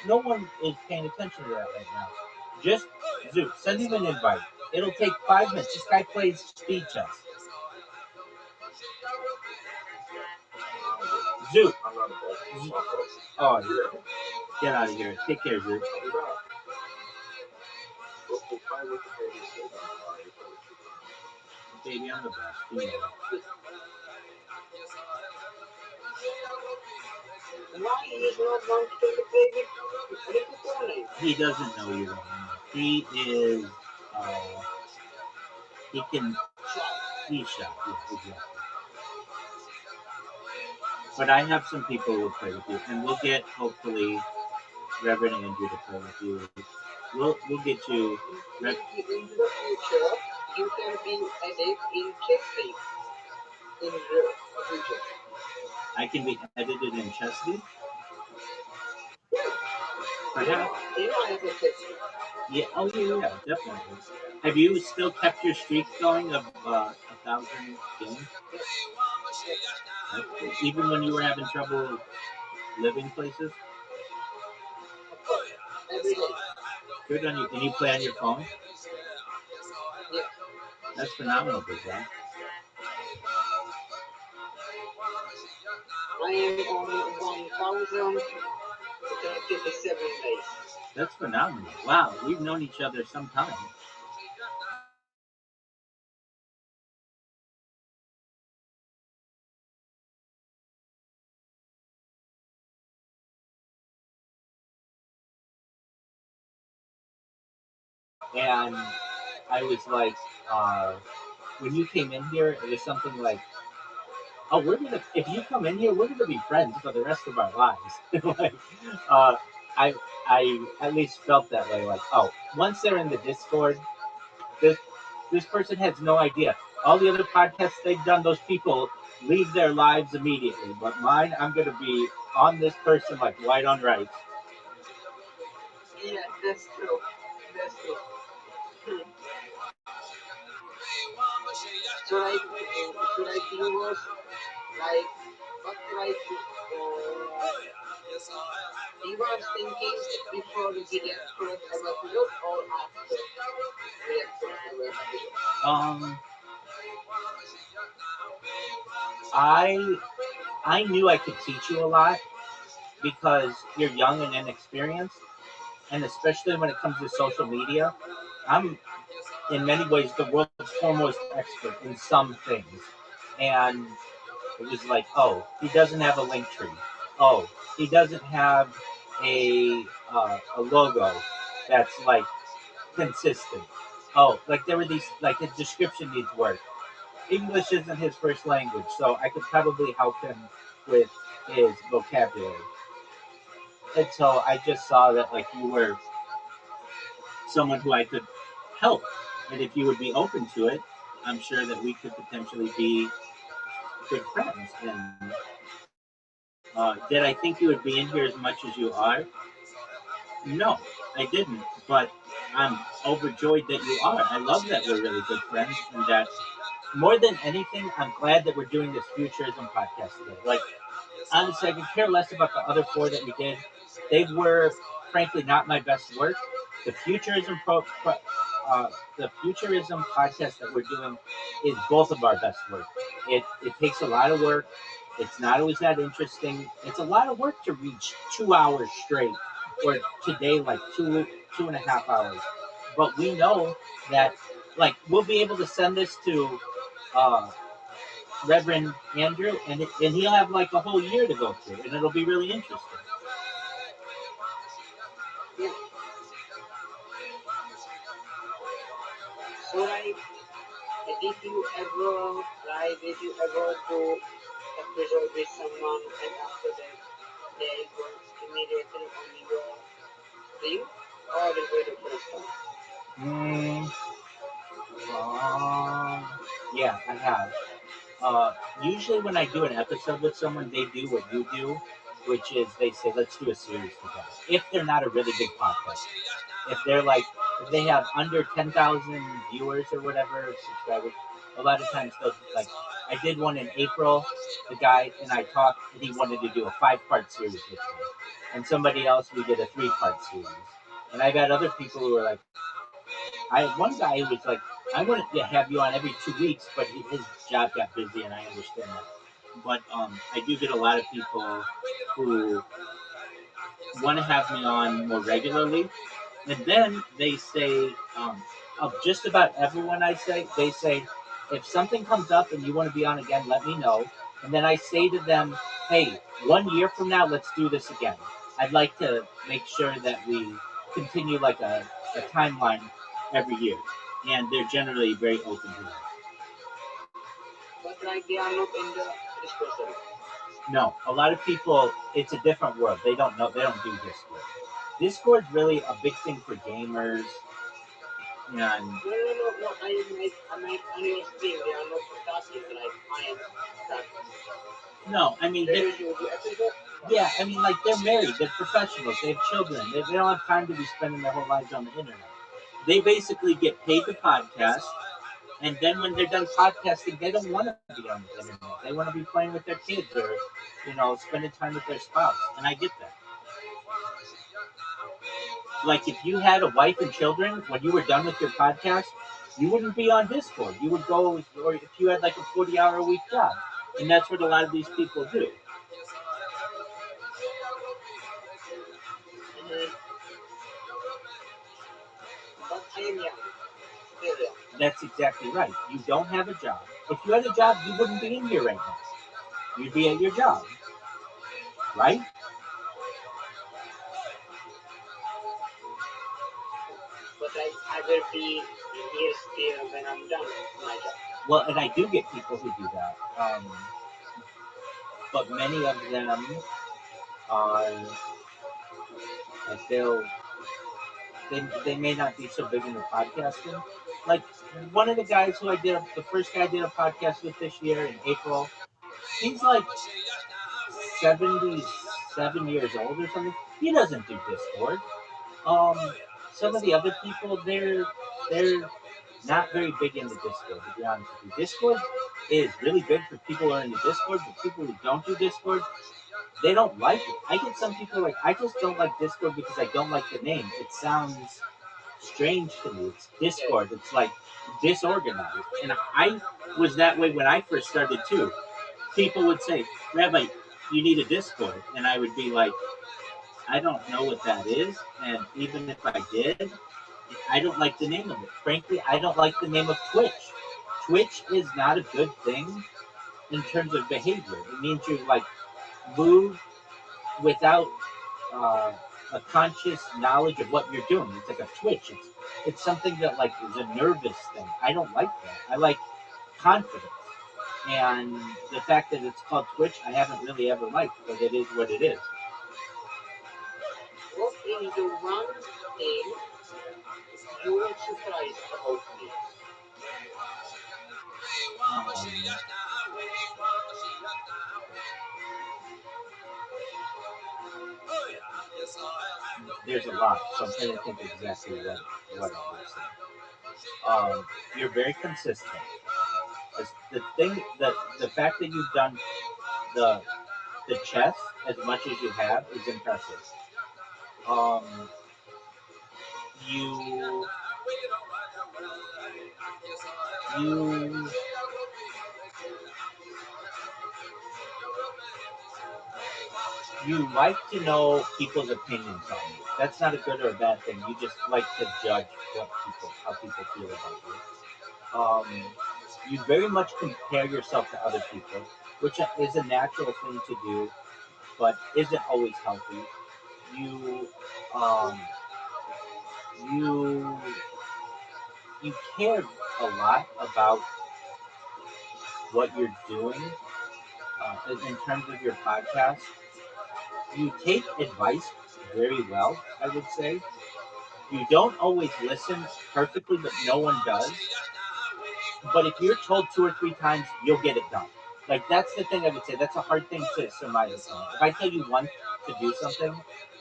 A: no one is paying attention to that right now. Just Zoot, send him an invite. It'll take 5 minutes. This guy plays speed chess. Zoot. Oh, get out of here. Take care, Zoot. baby. I'm the best. You know.
B: Why he is not want to play with Ricky?
A: He doesn't know you. He is. Uh, he can. He's shy. Yeah, exactly. But I have some people who will play with you, and we'll get hopefully Reverend Andrew to play with you. We'll get you.
B: In the future, you can be added in Chelsea. In the future.
A: I can be edited in Chesney.
B: Yeah,
A: Perhaps.
B: I have a Chelsea.
A: Yeah. Oh yeah, yeah, definitely. Have you still kept your streak going of 1,000 games?
B: Yes. Yes.
A: That's good. Even when you were having trouble living places.
B: Of course. Every day.
A: Good on you. Can you play on your phone?
B: Yes.
A: That's phenomenal, big guy.
B: I am on 1,037 days.
A: That's phenomenal. Wow, we've known each other some time. And I was like, when you came in here, it was something like, oh, we're gonna. If you come in here, we're gonna be friends for the rest of our lives. Like, uh, I, I at least felt that way. Like, oh, once they're in the Discord, this this person has no idea. All the other podcasts they've done, those people leave their lives immediately. But mine, I'm gonna be on this person like white on rice.
B: Yeah, that's true. That's true. So like, so like you was like, what like, you was thinking before we get first episode or after we get first episode?
A: Um, I I knew I could teach you a lot because you're young and inexperienced, and especially when it comes to social media, I'm in many ways the world's foremost expert in some things. And it was like, oh, he doesn't have a link tree. Oh, he doesn't have a logo that's like consistent. Oh, like there were these like his description needs work. English isn't his first language, so I could probably help him with his vocabulary. And so I just saw that like you were someone who I could help, and if you would be open to it, I'm sure that we could potentially be good friends. And did I think you would be in here as much as you are? No, I didn't. But I'm overjoyed that you are. I love that we're really good friends, and that more than anything, I'm glad that we're doing this futurism podcast today. Like, honestly, I could care less about the other four that we did. They were, frankly, not my best work. The futurism uh, the futurism podcast that we're doing is both of our best work. It takes a lot of work. It's not always that interesting. It's a lot of work to reach 2 hours straight, or today like two and a half hours. But we know that like we'll be able to send this to uh, Reverend Andrew, and he'll have like a whole year to go through, and it'll be really interesting.
B: Yeah. So like, did you ever do episode with someone and after that they were immediately on your stream or it was the first time?
A: Mm, yeah, I have. Uh, Usually, when I do an episode with someone, they do what you do, which is they say, "Let's do a series together." If they're not a really big podcast, if they're like, if they have under 10,000 viewers or whatever subscribers, a lot of times they'll like. I did one in April. The guy and I talked, and he wanted to do a 5-part series with me, and somebody else we did a 3-part series. And I've had other people who are like, I had one guy who was like, I wanted to have you on every 2 weeks, but his job got busy, and I understand that. But I do get a lot of people who want to have me on more regularly, and then they say, of just about everyone I say, they say, If something comes up and you want to be on again, let me know. And then I say to them, hey, 1 year from now, let's do this again. I'd like to make sure that we continue like a timeline every year. And they're generally very open to that.
B: But like they are not in the Discord server.
A: No, a lot of people, it's a different world. They don't know, they don't do Discord. Discord's really a big thing for gamers. And
B: No. I mean, on your stream, they are not tasking like I am tasking.
A: no, I mean,
B: They usually do episode.
A: yeah, I mean, like they're married, they're professionals, they have children, they don't have time to be spending their whole lives on the internet. They basically get paid to podcast, and then when they're done podcasting, they don't want to be on the internet. They want to be playing with their kids or, spending time with their spouse. And I get that. Like if you had a wife and children, when you were done with your podcast, you wouldn't be on Discord. You would go, or if you had like a 40-hour-a-week job. And that's what a lot of these people do.
B: Mm-hmm. But I am young. Still young.
A: That's exactly right. You don't have a job. If you had a job, you wouldn't be in here right now. You'd be at your job, right?
B: But I will be here still when I'm done with my job.
A: Well, and I do get people who do that. But many of them are like they may not be so big into podcasting. Like one of the guys who the first guy I did a podcast with this year in April, he's like 77 years old or something. He doesn't do Discord. Um, some of the other people, they're not very big into Discord, to be honest with you. Discord is really big for people who are into Discord, but people who don't do Discord, they don't like it. I get some people like, I just don't like Discord because I don't like the name. It sounds strange to me. It's Discord. It's like disorganized. And I was that way when I first started too. People would say, Rabbi, you need a Discord. And I would be like, I don't know what that is. And even if I did, I don't like the name of it. Frankly, I don't like the name of Twitch. Twitch is not a good thing in terms of behavior. It means you like move without a conscious knowledge of what you're doing. It's like a twitch. It's something that like is a nervous thing. I don't like that. I like confidence. And the fact that it's called Twitch, I haven't really ever liked, but it is what it is.
B: What is the one thing you were surprised about me?
A: Um, there's a lot, so I'm trying to think exactly what I would say. You're very consistent. The thing that the fact that you've done the the chess as much as you have is impressive. Um, you you you like to know people's opinions on you. That's not a good or a bad thing. You just like to judge how people feel about you. You very much compare yourself to other people, which is a natural thing to do, but isn't always healthy. You, um, you, you care a lot about what you're doing in terms of your podcast. You take advice very well, I would say. You don't always listen perfectly, but no one does. But if you're told 2 or 3 times, you'll get it done. Like that's the thing I would say. That's a hard thing to surmise. If I tell you once to do something,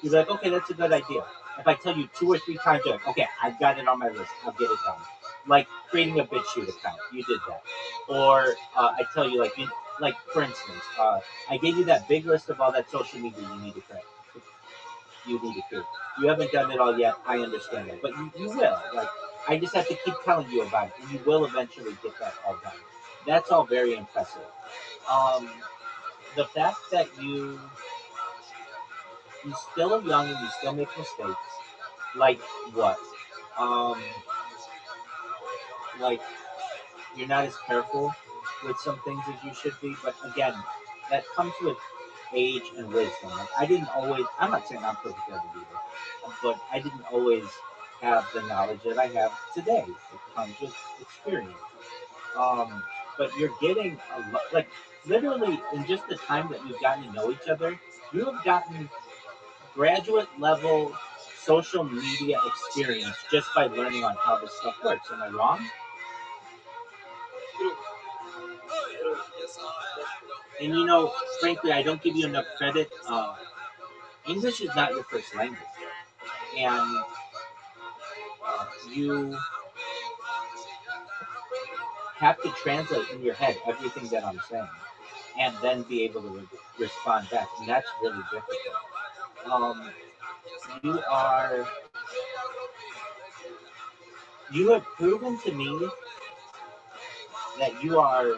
A: you're like, okay, that's a good idea. If I tell you 2 or 3 times, you're like, okay, I've got it on my list. I'll get it done. Like creating a BitChute account, you did that. Or I tell you, like for instance, I gave you that big list of all that social media you need to create. You need to create. You haven't done it all yet. I understand that, but you will. Like I just have to keep telling you about it, and you will eventually get that all done. That's all very impressive. Um, the fact that you still are young and you still make mistakes, like what? Um, like you're not as careful with some things as you should be. But again, that comes with age and wisdom. Like I didn't always. I'm not saying I'm perfect at it either, but I didn't always have the knowledge that I have today. It comes with experience. Um, but you're getting a lot, like literally in just the time that we've gotten to know each other, you have gotten graduate level social media experience just by learning on how this stuff works. Am I wrong?
B: True. True.
A: And you know, frankly, I don't give you enough credit. English is not your first language, and you have to translate in your head everything that I'm saying, and then be able to respond back, and that's really difficult. Um, you are you have proven to me that you are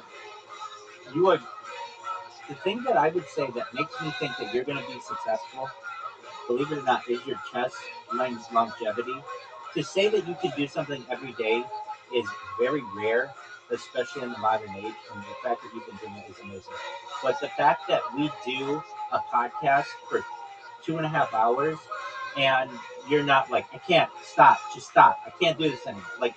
A: the thing that I would say that makes me think that you're going to be successful, believe it or not, is your chess longevity. To say that you can do something every day is very rare, especially in the modern age, and the fact that you've been doing it is amazing. But the fact that we do a podcast for 2.5 hours and you're not like, I can't stop, just stop. I can't do this anymore. Like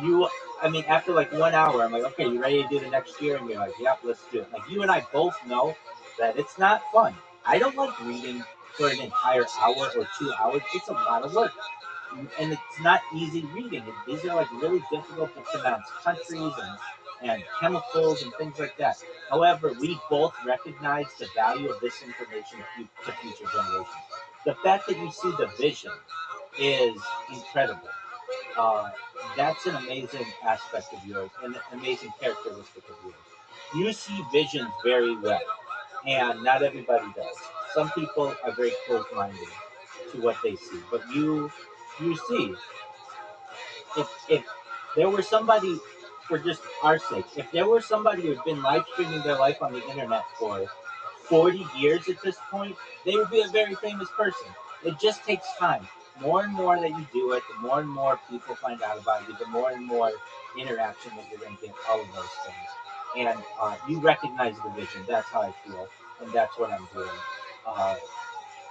A: you I mean, after like 1 hour, I'm like, okay, you ready to do the next year? And you're like, yep, let's do it. Like you and I both know that it's not fun. I don't like reading for an entire hour or 2 hours. It's a lot of work. And it's not easy reading. These are like really difficult to pronounce countries and chemicals and things like that. However, we both recognize the value of this information to future generations. The fact that you see the vision is incredible. Uh, that's an amazing aspect of yours, an amazing characteristic of yours. You see visions very well, and not everybody does. Some people are very close-minded to what they see, but you see if there were somebody, for just our sake, if there were somebody who'd been live streaming their life on the internet for 40 years at this point, they would be a very famous person. It just takes time. More and more that you do it, the more and more people find out about you, the more and more interaction that you're going to get, all of those things. And you recognize the vision. That's how I feel, and that's what I'm doing. Uh,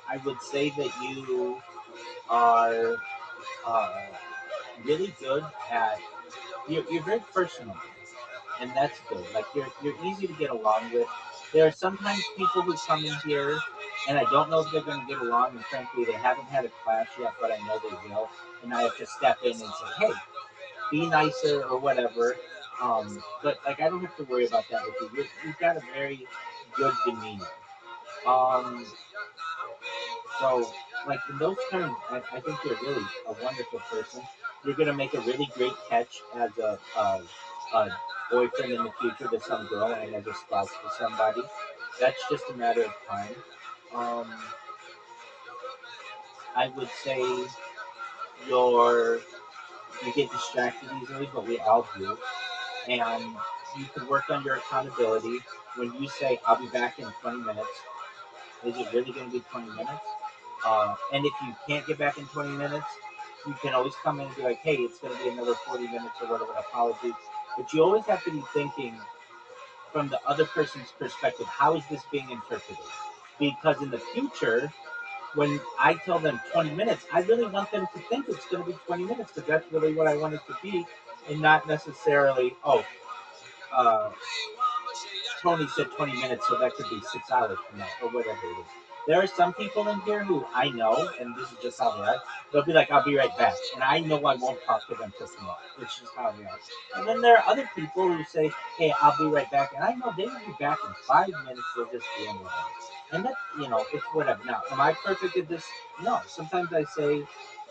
A: I would say that you are uh, really good at you're very personable, and that's good. Like you're easy to get along with. There are sometimes people who come in here, and I don't know if they're going to get along. And frankly, they haven't had a clash yet, but I know they will. And I have to step in and say, "Hey, be nicer" or whatever. But like I don't have to worry about that with you. You've got a very good demeanor. Um, so, like in those terms, I think you're really a wonderful person. You're gonna make a really great catch as a boyfriend in the future to some girl and as a spouse to somebody. That's just a matter of time. Um, I would say you're you get distracted easily, but we all do. And you can work on your accountability. When you say, "I'll be back in 20 minutes," is it really going to be 20 minutes? And if you can't get back in 20 minutes, you can always come in and be like, hey, it's going to be another 40 minutes or whatever, apologies. But you always have to be thinking from the other person's perspective, how is this being interpreted? Because in the future, when I tell them 20 minutes, I really want them to think it's going to be 20 minutes because that's really what I want it to be, and not necessarily, oh, uh, Tony said 20 minutes, so that could be 6 hours from now, or whatever it is. There are some people in here who I know, and this is just how they are. They'll be like, I'll be right back. And I know I won't talk to them for tomorrow. It's just how they are. And then there are other people who say, hey, I'll be right back. And I know they will be back in 5 minutes. They're just doing whatever. And that, it's whatever. Now, am I perfect at this? No. Sometimes I say,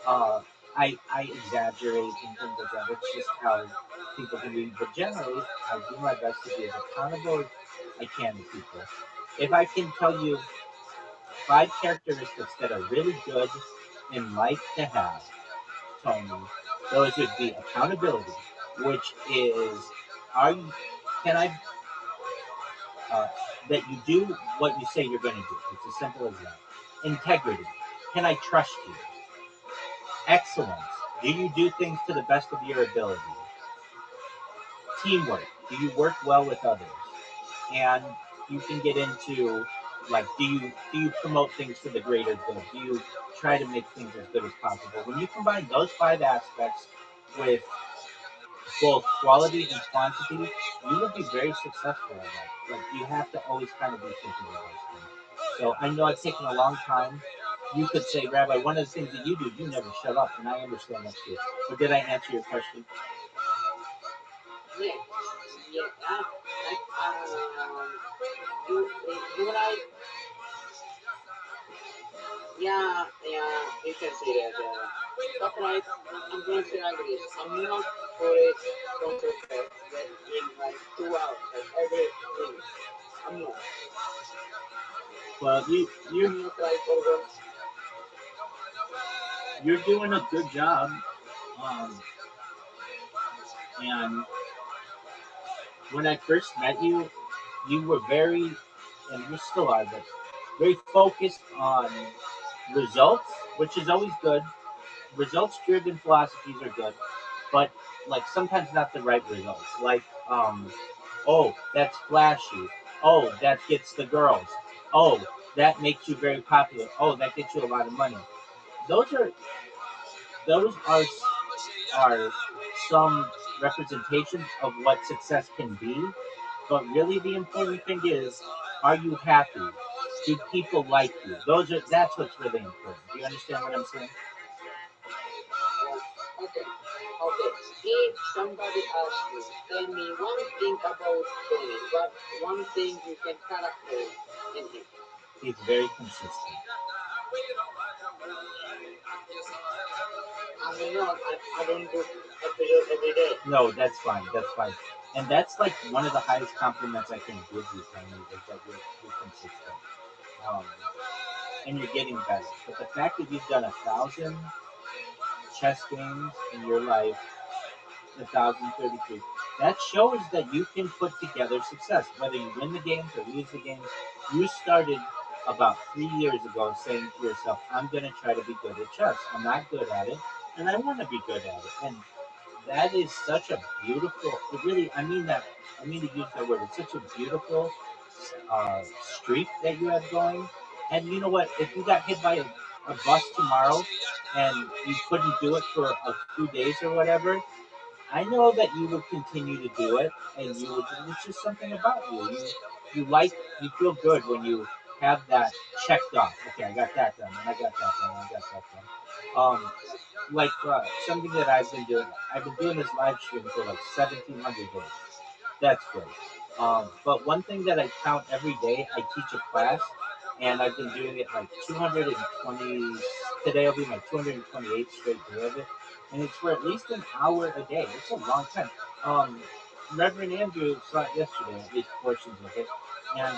A: uh, I exaggerate and things like that. It's just how people can be. But generally, I do my best to be as accountable as I can to people. If I can tell you 5 characteristics that are really good in life to have, Tony, those would be accountability, which is, are you, can I, that you do what you say you're going to do. It's as simple as that. Integrity. Can I trust you? Excellence. Do you do things to the best of your ability? teamwork. Do you work well with others? And you can get into like, do you promote things for the greater good? Do you try to make things as good as possible? When you combine those five aspects with both quality and quantity, you will be very successful in life. Like you have to always kind of be thinking of those things. So I know it's taken a long time. You could say, Rabbi, one of the things that you do, you never shut up, and I understand that too. But did I answer your question?
B: Yeah, yeah. Like you like you can say that. But like I'm going to say like this. I'm not for it concentrate that in like 2 hours, like every minute. I'm not.
A: Well,
B: I'm not like over.
A: you're doing a good job, um, and when I first met you, you were very, and you still are, but very focused on results, which is always good. Results driven philosophies are good, but like sometimes not the right results. Like, oh, that's flashy. Oh, that gets the girls. Oh, that makes you very popular. Oh, that gets you a lot of money. Those are those are some representations of what success can be, but really the important thing is, are you happy? Do people like you? That's what's really important. Do you understand what I'm saying?
B: Yeah. Okay. Okay. If somebody asks you, tell me one thing about Tony. What one thing you can characterize in him?
A: He's very consistent.
B: I mean, no, I don't do episode every day.
A: No, that's fine. That's fine. And that's like one of the highest compliments I can give you, Tony, is that you're consistent. Um, and you're getting better. But the fact that you've done 1,000 chess games in your life, 1,033, that shows that you can put together success. Whether you win the games or lose the games, you started about 3 years ago saying to yourself, I'm going to try to be good at chess. I'm not good at it, and I want to be good at it. And that is such a beautiful, it really, I mean to use that word, it's such a beautiful streak that you have going. And you know what? If you got hit by a bus tomorrow and you couldn't do it for a few days or whatever, I know that you would continue to do it, and you would. It's just something about you. You like, you feel good when you have that checked off. Okay, I got that done, and I got that done, and I got that done. Like something that I've been doing. I've been doing this live stream for like 1,700 days. That's good. But one thing that I count every day, I teach a class, and I've been doing it like 220. Today will be my 228th straight day of it, and it's for at least an hour a day. It's a long time. Um, Reverend Andrew saw it yesterday, at least portions of it, and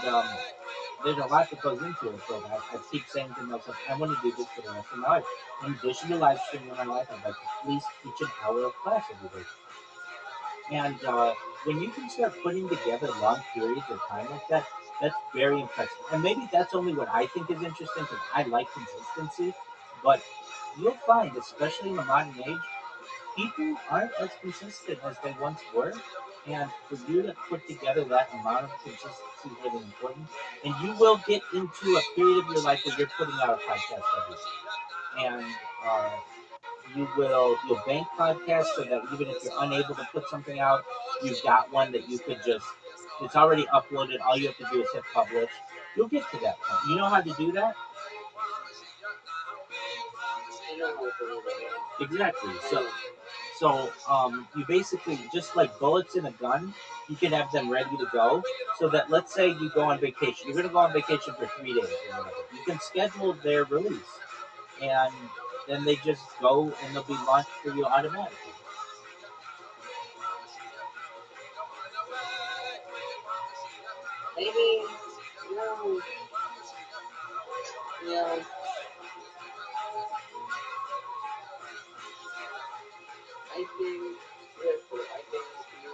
A: there's a lot that goes into it. But I keep saying to myself, I want to do this for the rest of my life. In addition to live streaming in my life, I'd like to at least teach an hour of class every day. And when you can start putting together long periods of time like that, that's very impressive. And maybe that's only what I think is interesting because I like consistency. But you'll find, especially in the modern age, people aren't as consistent as they once were. And for you to put together that amount of consistency is really important. And you will get into a period of your life where you're putting out a podcast every day. And you'll bank podcasts so that even if you're unable to put something out, you've got one that you could just, it's already uploaded. All you have to do is hit publish. You'll get to that point. You know how to do that?
B: I know how to do that. Yeah.
A: Exactly.
B: I
A: So
B: know.
A: you basically, just like bullets in a gun, you can have them ready to go. So that, let's say you go on vacation, you're going to go on vacation for 3 days or whatever. You can schedule their release, and then they just go and they'll be launched for you automatically.
B: Maybe, yeah, yeah. I think yes, bro. I think you,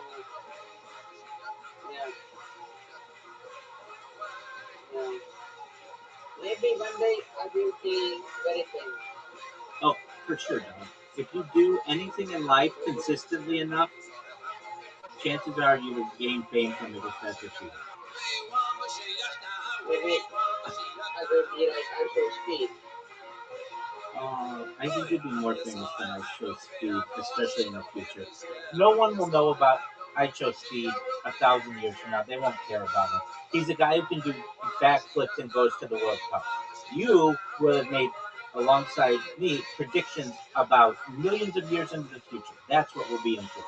B: yeah, yeah. Maybe one day I will be very famous.
A: Oh, for sure, Don. If you do anything in life consistently enough, chances are you would gain fame from it if that's what you want.
B: Maybe I could be like I show speed.
A: I think you'd be more famous than I Show Speed, especially in the future. No one will know about I Show Speed 1,000 years from now. They won't care about him. He's a guy who can do backflips and goes to the World Cup. You will have made, alongside me, predictions about millions of years into the future. That's what will be important.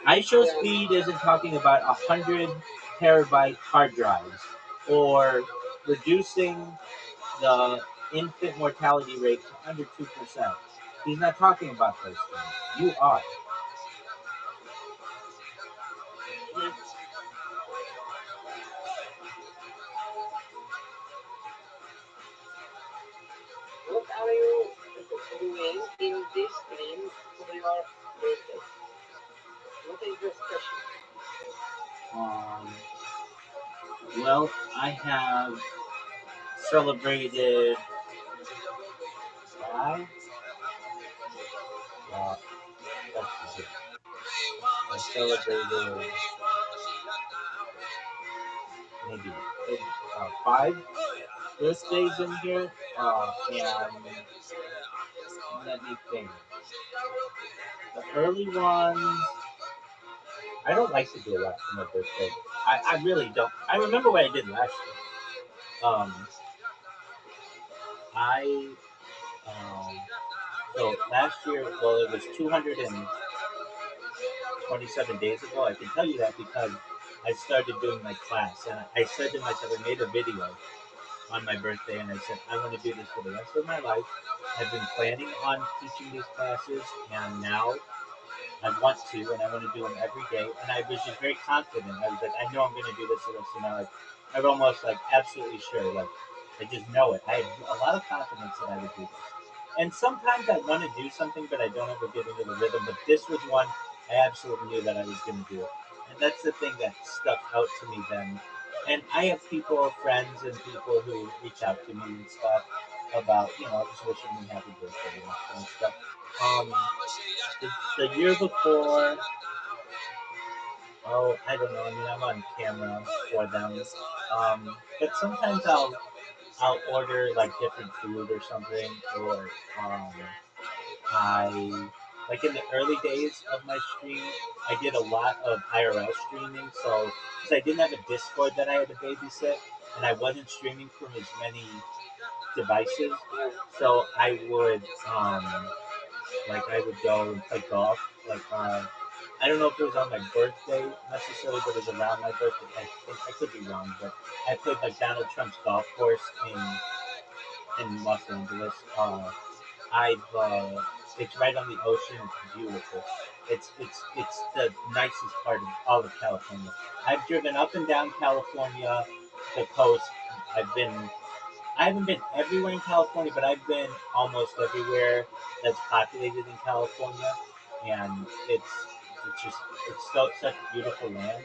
A: I Show
B: Yeah.
A: Speed isn't talking about 100 terabyte hard drives or reducing the infant mortality rate to under 2%. He's not talking about those things. You are.
B: Mhm. What are you doing in this stream for your birthday? What is the special?
A: Um, well, I have celebrated five. Uh, let's see. I celebrated maybe five birthdays in here. And let me think. The early ones, I don't like to do a lot for my birthday. I really don't. I remember what I did last year. I so last year, well, it was 227 days ago. I can tell you that because I started doing my class, and I said to myself, I made a video on my birthday, and I said, I want to do this for the rest of my life. I've been planning on teaching these classes, and now I want to, and I want to do them every day. And I was just very confident. I was like, I know I'm going to do this the rest of my life. I'm almost like absolutely sure. Like, I just know it. I have a lot of confidence that I would do this. And sometimes I want to do something, but I don't ever get into the rhythm. But this was one I absolutely knew that I was going to do. And that's the thing that stuck out to me then. And I have people, friends, and people who reach out to me and stuff about, just wishing me happy birthday and that kind of stuff. Um, the year before, oh, I don't know. I mean, I'm on camera for them. But sometimes I'll order like different food or something, or um, I like in the early days of my stream, I did a lot of IRL streaming. So because I didn't have a Discord that I had to babysit, and I wasn't streaming from as many devices, so I would go and play golf. Like I don't know if it was on my birthday necessarily, but it was around my birthday. I think I could be wrong, but I played like Donald Trump's golf course in Los Angeles. I've it's right on the ocean. It's beautiful. It's the nicest part of all of California. I've driven up and down California, the coast. I've been I haven't been everywhere in California, but I've been almost everywhere that's populated in California, and it's just such beautiful land.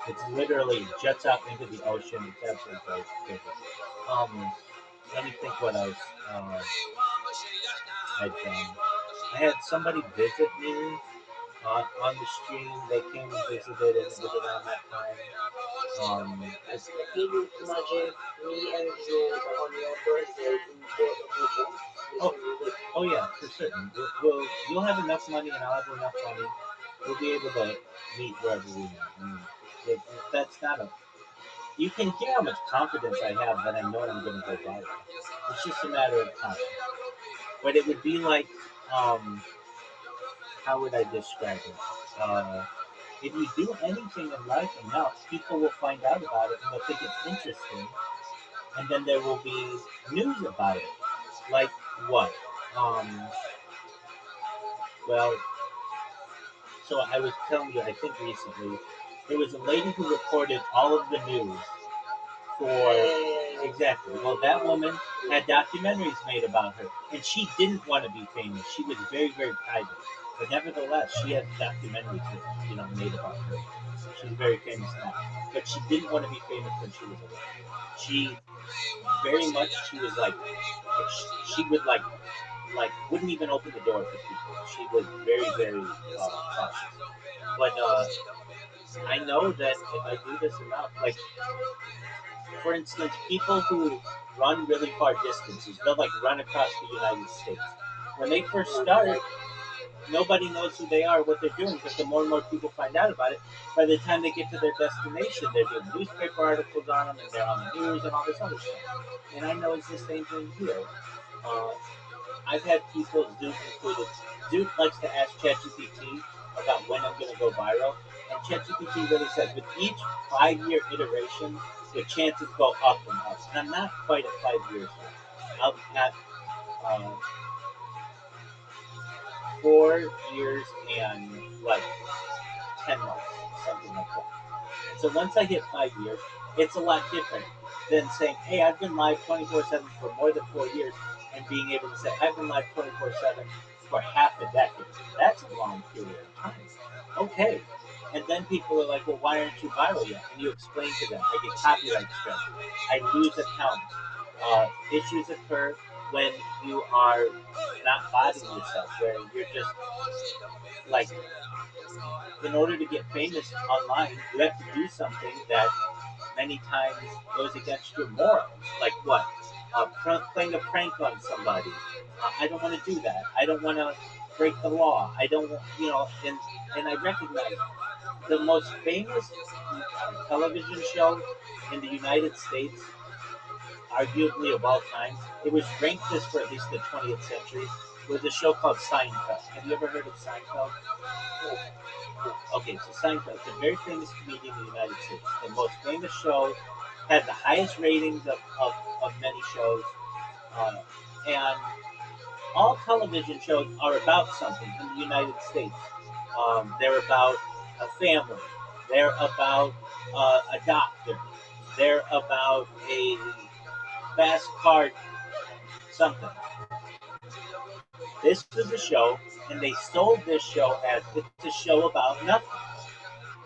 A: It's literally juts out into the ocean. It's absolutely gorgeous. Um, Let me think what else I've done. I had somebody visit me on the stream. They came and visited, and it was around that time.
B: Can you imagine me and you on your birthday in the future? This
A: Oh,
B: will be good.
A: oh yeah, for certain. You'll have enough money, and I'll have enough money. We'll be able to meet wherever we want. I mean, that's not a. You can hear how much confidence I have that I know I'm going to go viral. It's just a matter of time. But it would be like, um, how would I describe it? Uh, if you do anything in life enough, people will find out about it and they'll think it's interesting, and then there will be news about it. Like what? Um, well, so I was telling you, I think recently, there was a lady who reported all of the news for exactly. Well, that woman had documentaries made about her, and she didn't want to be famous. She was very, very private, but nevertheless, she had documentaries that made about her. She's very famous now, but she didn't want to be famous when she was alive. She very much she was like she would like like wouldn't even open the door for people. She was very, very cautious. But I know that if I do this enough, like for instance, people who run really far distances, they'll like run across the United States. When they first start, nobody knows who they are, what they're doing, because the more and more people find out about it, by the time they get to their destination, they're doing newspaper articles on them, and they're on the news and all this other stuff. And I know it's the same thing here. Uh, I've had people, Zoot included, Zoot likes to ask ChatGPT about when I'm going to go viral, and ChatGPT really says with each 5-year iteration, the chances go up and up. And I'm not quite at 5 years yet. I'm at uh, 4 years and like 10 months, something like that. And so once I hit 5 years, it's a lot different than saying, hey, I've been live 24/7 for more than 4 years, and being able to say, I've been live 24/7 for half a decade. That's a long period of time. Okay. And then people are like, well, why aren't you viral yet? And you explain to them, I get copyright strikes, I lose accounts. Issues occur when you are not bodying yourself, where you're just like, in order to get famous online, you have to do something that many times goes against your morals. Like what? Playing a prank on somebody. I don't want to do that. I don't want to break the law. I don't want, and I recognize the most famous television show in the United States, arguably of all time, it was ranked this for at least the 20th century, was a show called Seinfeld. Have you ever heard of Seinfeld? Okay, so Seinfeld is a very famous comedian in the United States. The most famous show, had the highest ratings of many shows. Uh, and all television shows are about something in the United States. They're about a family. They're about a doctor. They're about a fast car, something. This was a show, and they sold this show as it's a show about nothing.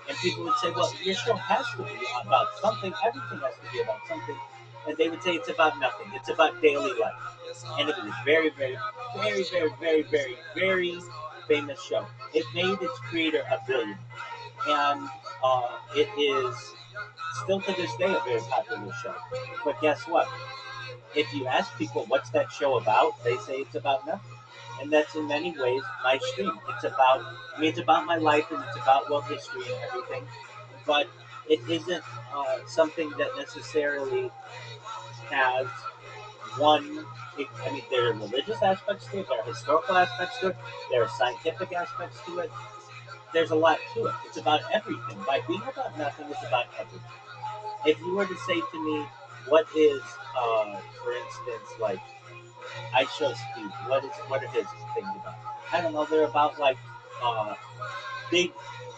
A: And people would say, well, your show has to be about something. Everything has to be about something. And they would say it's about nothing. It's about daily life. And it was a very, very, very, very, very, very, very famous show. It made its creator a billion. And it is still to this day a very popular show. But guess what? If you ask people what's that show about, they say it's about nothing. And that's in many ways my stream. It's about my life, and it's about world history and everything. But it isn't something that necessarily has one. There are religious aspects to it, there are historical aspects to it, there are scientific aspects to it. There's a lot to it. It's about everything. By being about nothing, it's about everything. If you were to say to me, what is, for instance, like I show Steve, what are his things about? I don't know. They're about like uh, big,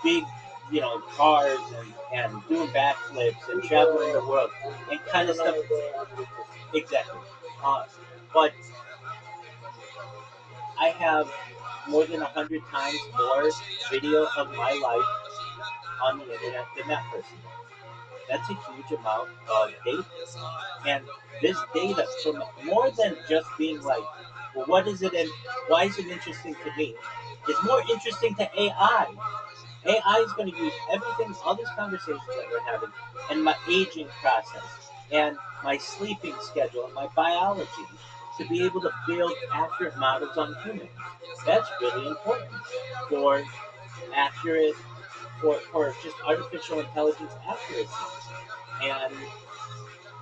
A: big, cars and doing backflips and traveling the world and kind of stuff. Exactly. Uh, but I have more than 100 times more video of my life on the internet than that person. That's a huge amount of data. And this data, from more than just being like, well, what is it and why is it interesting to me, is more interesting to AI. AI is going to use everything, all these conversations that we're having, and my aging process, and my sleeping schedule, and my biology, to be able to build accurate models on humans. That's really important for accurate, for just artificial intelligence accuracy. And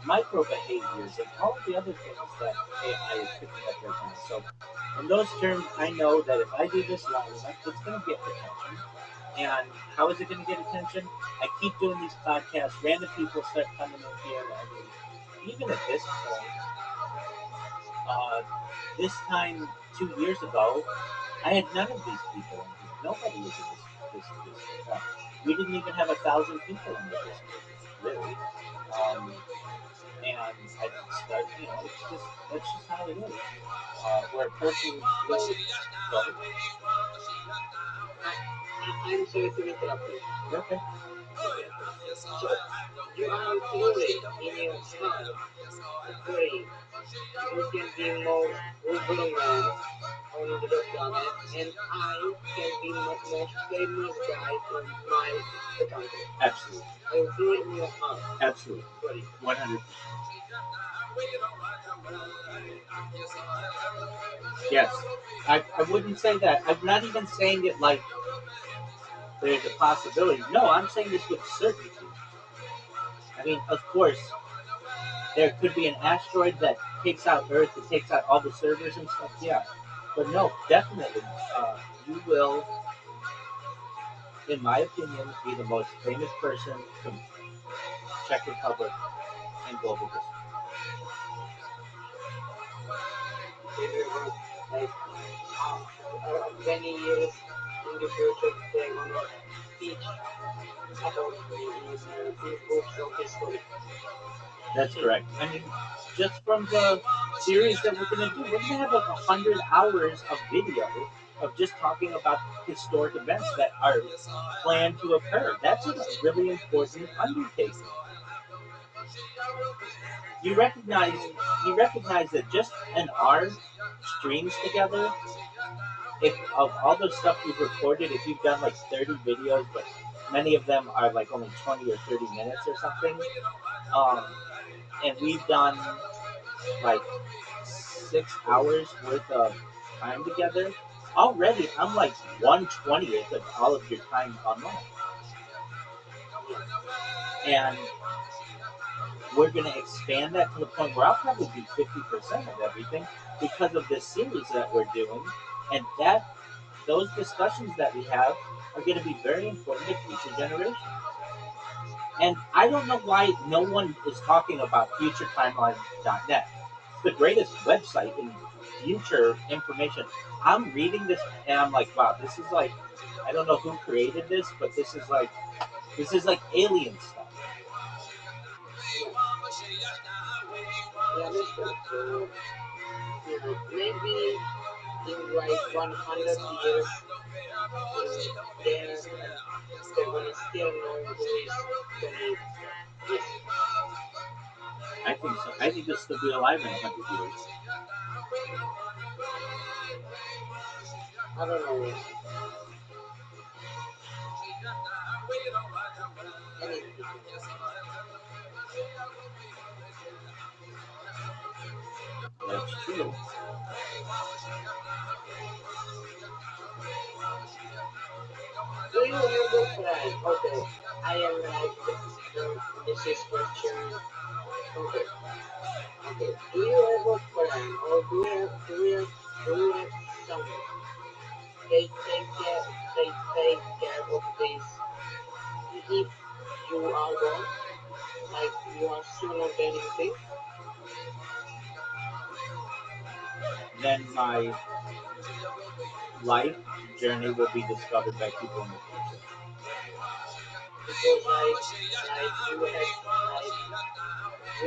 A: micro behaviors and all of the other things that AI is picking up right now. So, in those terms, I know that if I do this long enough, it's going to get attention. And how is it going to get attention? I keep doing these podcasts. Random people start coming in here. Even at this point, uh, this time 2 years ago, I had none of these people in here. Nobody was in this. We didn't even have 1,000 people in the Discord, really. And I start, that's just how it is. Where a person will go.
B: I'm sorry to interrupt you.
A: Okay.
B: So you are fluid in your style. Agree. You can be most overman on the planet, and I can be the most famous guy from my country.
A: Absolutely.
B: I will do it in your heart.
A: Absolutely.
B: Buddy.
A: 100%. Yes. I wouldn't say that. I'm not even saying it like there's a possibility. No, I'm saying this with certainty. I mean, of course, there could be an asteroid that takes out Earth, that takes out all the servers and stuff. Yeah. But no, definitely, you will, in my opinion, be the most famous person from Czech Republic in global history.
B: Like many years in the future, they're gonna teach about me in books of history.
A: That's correct. I mean, just from the series that we're going to do, we're going to have like 100 hours of video of just talking about historic events that are planned to occur. That's a really important undertaking. You recognize you recognize that just in our streams together, if of all the stuff you've recorded, if you've done like 30 videos, but many of them are like only 20 or 30 minutes or something, um, and we've done like 6 hours worth of time together. Already, I'm like 1/20th of all of your time online, and we're gonna expand that to the point where I'll probably do 50% of everything because of this series that we're doing, and that those discussions that we have are going to be very important to future generations. And I don't know why no one is talking about futuretimeline.net. It's the greatest website in future information. I'm reading this and I'm like, wow, this is like, I don't know who created this, but this is like alien stuff.
B: Yeah, that's good. So, maybe in like 100 years, they're gonna still know who is beneath this.
A: I think so. I think this will be alive in 100 years.
B: I don't know anything.
A: That's true.
B: Do you have a plan? Okay, I am like this is question. Okay, okay. Do you have a plan, or do you have someone take care of this if you are gone, like you are sooner than you think?
A: Then my life journey will be discovered by people in the future.
B: Because like you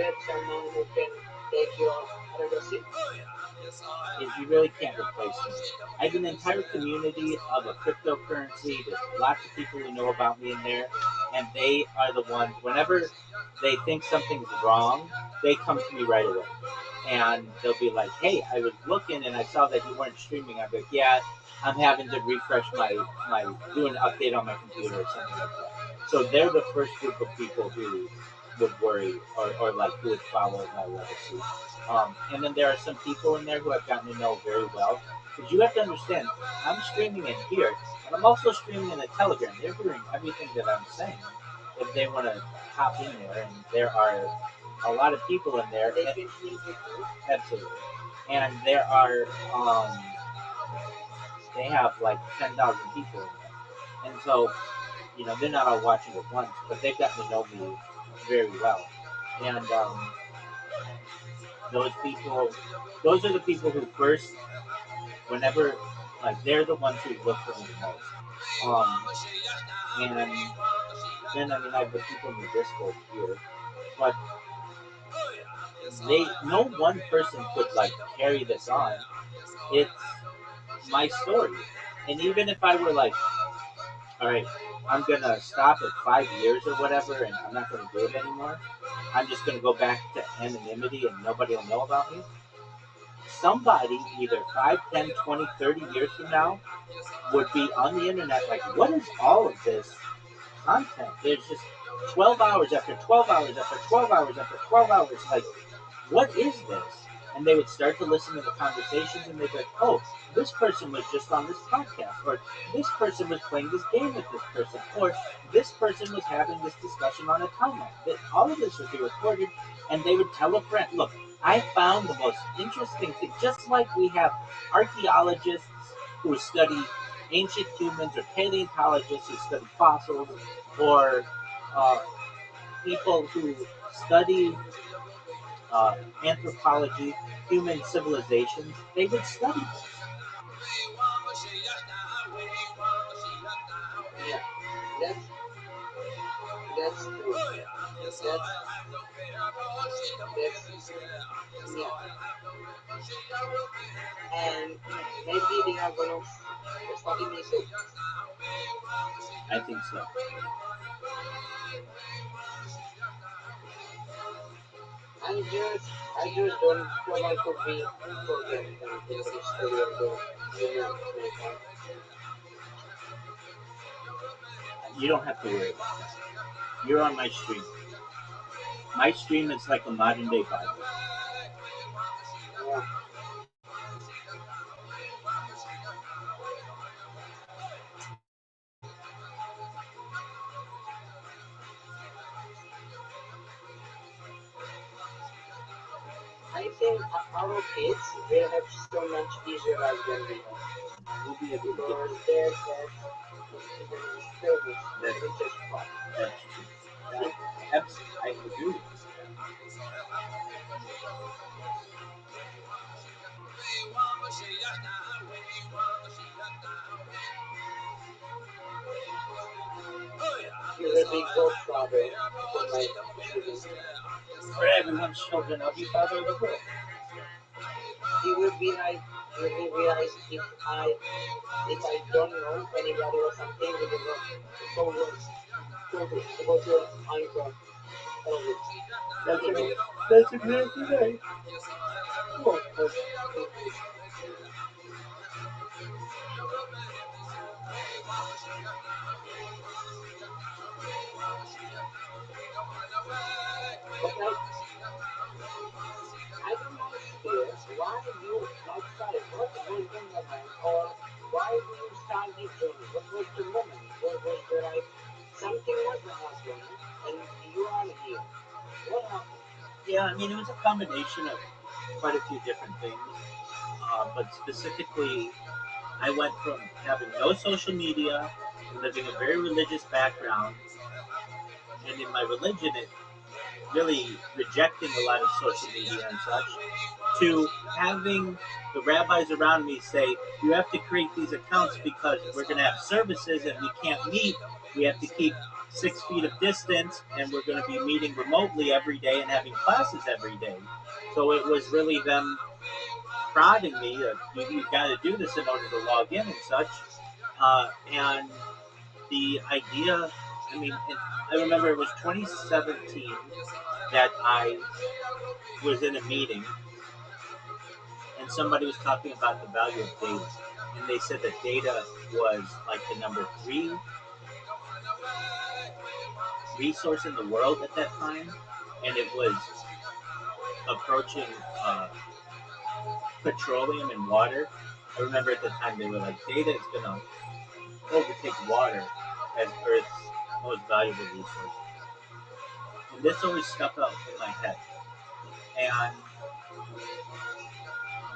B: have someone who can take your privacy.
A: Is you really can't replace me. I have an entire community of a cryptocurrency. There's lots of people who know about me in there, and they are the ones. Whenever they think something's wrong, they come to me right away, and they'll be like, "Hey, I was looking and I saw that you weren't streaming." I'm like, "Yeah, I'm having to refresh my do an update on my computer or something like that." So they're the first group of people who would worry or like who would follow my legacy. And then there are some people in there who I've gotten to know very well. Because you have to understand, I'm streaming in here, but I'm also streaming in a Telegram. They're hearing everything that I'm saying if they want to hop in there. And there are a lot of people in there.
B: They can hear you.
A: Absolutely. And there are, they have like 10,000 people in there. And so, they're not all watching at once, but they've gotten to know me very well. And those people, those are the people who first, whenever, like, they're the ones who look for me the most. And then, I mean, I have the people in the Discord here, but no one person could, like, carry this on. It's my story. And even if I were like, all right, I'm gonna stop at 5 years or whatever, and I'm not gonna do it anymore. I'm just gonna go back to anonymity, and nobody will know about me. Somebody, either 5, 10, 20, 30 years from now, would be on the internet like, what is all of this content? There's just 12 hours after 12 hours after 12 hours after 12 hours. Like, what is this? And they would start to listen to the conversations, and they'd be like, oh, this person was just on this podcast, or this person was playing this game with this person, or this person was having this discussion on a timeline. All of this would be recorded, and they would tell a friend, look, I found the most interesting thing. Just like we have archaeologists who study ancient humans, or paleontologists who study fossils, or uh, people who study anthropology, human civilizations, they would study this.
B: Yeah, that's that's true. That's yeah. And maybe they are gonna study me too.
A: I think so.
B: I just don't want to be forgotten in the history of the human mankind.
A: You don't have to worry about that. You're on my stream. My stream is like a modern day Bible.
B: Yeah. I think our kids will have so much easier life than we have
A: We'll be able to get
B: because
A: this.
B: their dad is still
A: That's,
B: with just fun.
A: that's true. I agree with you.
B: He's a big godfather for my children.
A: For everyone's children, I'll be father of the world.
B: He will be like when he realized if I don't know anybody or something, we will go forward to go to Minecraft.
A: That's,
B: You know,
A: that's exactly right. Cool.
B: but like I don't understand why you like started. What was the moment, or why did you start this journey? What was the moment? What was the like something was happening and you are here? What happened?
A: Yeah, I mean, it was a combination of quite a few different things. But specifically, I went from having no social media, living a very religious background, and in my religion, it really rejecting a lot of social media and such, to having the rabbis around me say, you have to create these accounts because we're going to have services and we can't meet. We have to keep 6 feet of distance, and we're going to be meeting remotely every day and having classes every day. So it was really them prodding me that you got to do this in order to log in and such. And the idea, I mean, I remember it was 2017 that I was in a meeting, and somebody was talking about the value of data. And they said that data was like the number 3 resource in the world at that time. And it was approaching petroleum and water. I remember at the time they were like, data is going to overtake water as Earth's most valuable resource. And this always stuck out in my head. And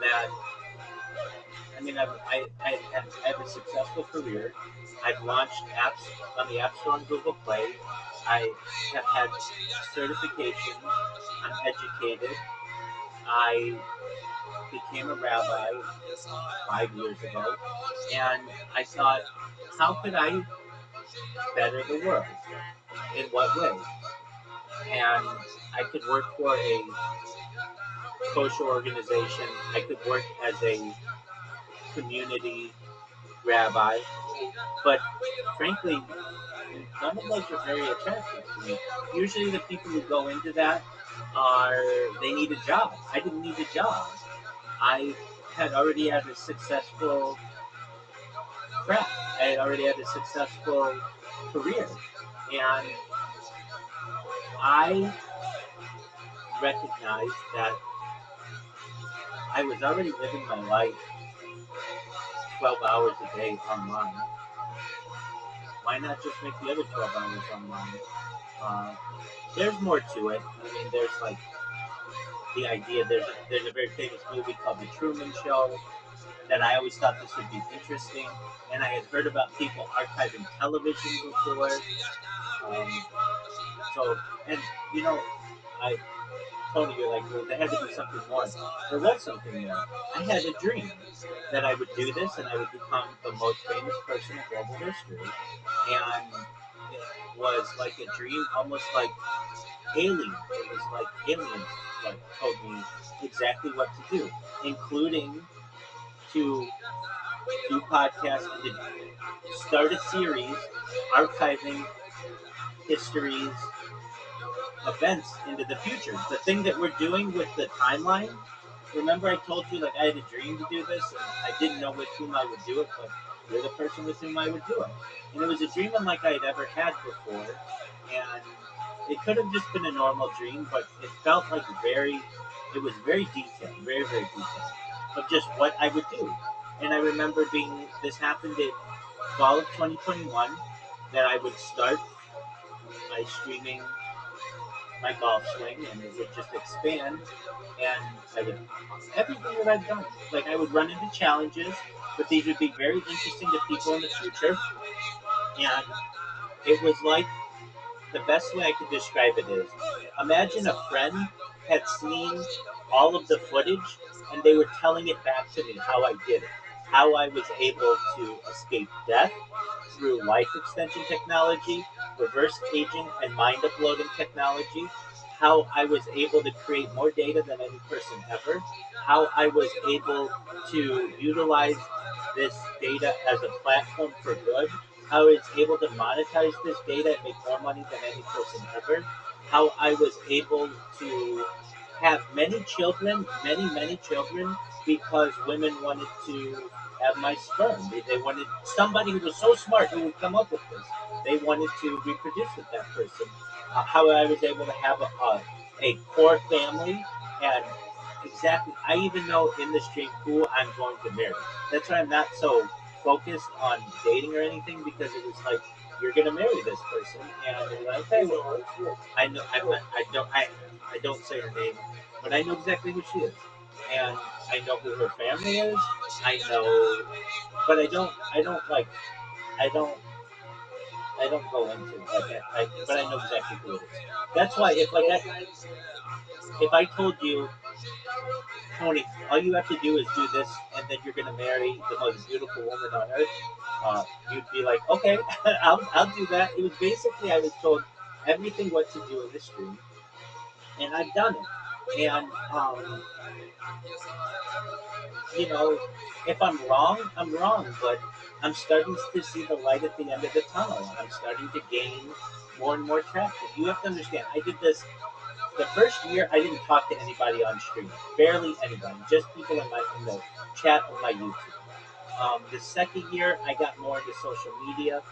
A: that, I mean, I have a successful career. I've launched apps on the App Store and Google Play. I have had certifications. I'm educated. I became a rabbi 5 years ago. And I thought, how could I better the world? In what way? And I could work for a kosher organization. I could work as a community rabbi. But frankly, none of those are very attractive to me. Usually, the people who go into that are they need a job. I didn't need a job. I had already had a successful craft. I had already had a successful career, and I recognized that I was already living my life 12 hours a day online. Why not just make the other 12 hours online? Uh, there's more to it. I mean, there's like the idea. There's a very famous movie called The Truman Show that I always thought this would be interesting, and I had heard about people archiving television before. Um, so, and you know, I told you like well, there had to be something more. There was something more. I had a dream that I would do this and I would become the most famous person in global history, and it was like a dream, almost like alien. It was like aliens like told me exactly what to do, including to do podcasts and to start a series archiving history's events into the future. The thing that we're doing with the timeline, remember I told you like I had a dream to do this and I didn't know with whom I would do it, but you're the person with whom I would do it. And it was a dream unlike I had ever had before. And it could have just been a normal dream, but it felt like it was very detailed, very, very detailed of just what I would do. And I remember this happened in fall of 2021, that I would start by streaming my golf swing and it would just expand and I would everything that I've done. Like I would run into challenges, but these would be very interesting to people in the future. And it was like the best way I could describe it is imagine a friend had seen all of the footage and they were telling it back to me how I did it, how I was able to escape death through life extension technology, reverse aging, and mind uploading technology, how I was able to create more data than any person ever, how I was able to utilize this data as a platform for good, how I was able to monetize this data and make more money than any person ever, how I was able to have many children, many children, because women wanted to have my sperm. They wanted somebody who was so smart who would come up with this. They wanted to reproduce with that person. How I was able to have a core family, and exactly, I even know in this dream who I'm going to marry. That's why I'm not so focused on dating or anything, because it was like you're gonna marry this person, and they're like, okay, well, I know I don't say her name, but I know exactly who she is, and I know who her family is. I know, but I don't I don't go into it. But I know exactly who it is. That's why if I told you, Tony, all you have to do is do this, and then you're gonna marry the most beautiful woman on earth, you'd be like, okay, I'll do that. It was basically I was told everything what to do in this dream, and I've done it. And you know, if I'm wrong, I'm wrong, but I'm starting to see the light at the end of the tunnel. I'm starting to gain more and more traction. You have to understand, I did this the first year. I didn't talk to anybody on stream, barely anybody, just people in the chat of my YouTube. The second year, I got more into social media.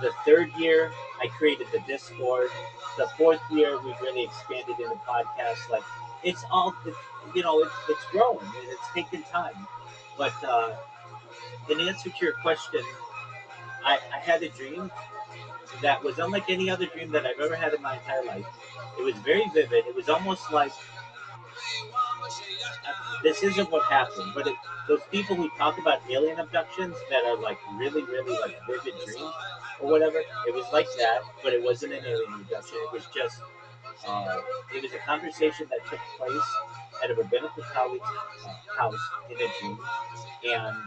A: The third year, I created the Discord. The fourth year, we've really expanded into podcasts. Like it's all, it's growing and it's taken time. But in answer to your question, I had a dream that was unlike any other dream that I've ever had in my entire life. It was very vivid. It was almost like this isn't what happened, but those people who talk about alien abductions that are like really, really like vivid dreams or whatever, it was like that, but it wasn't an alien abduction. It was just, it was a conversation that took place at a rabbinical colleague's house in a dream, and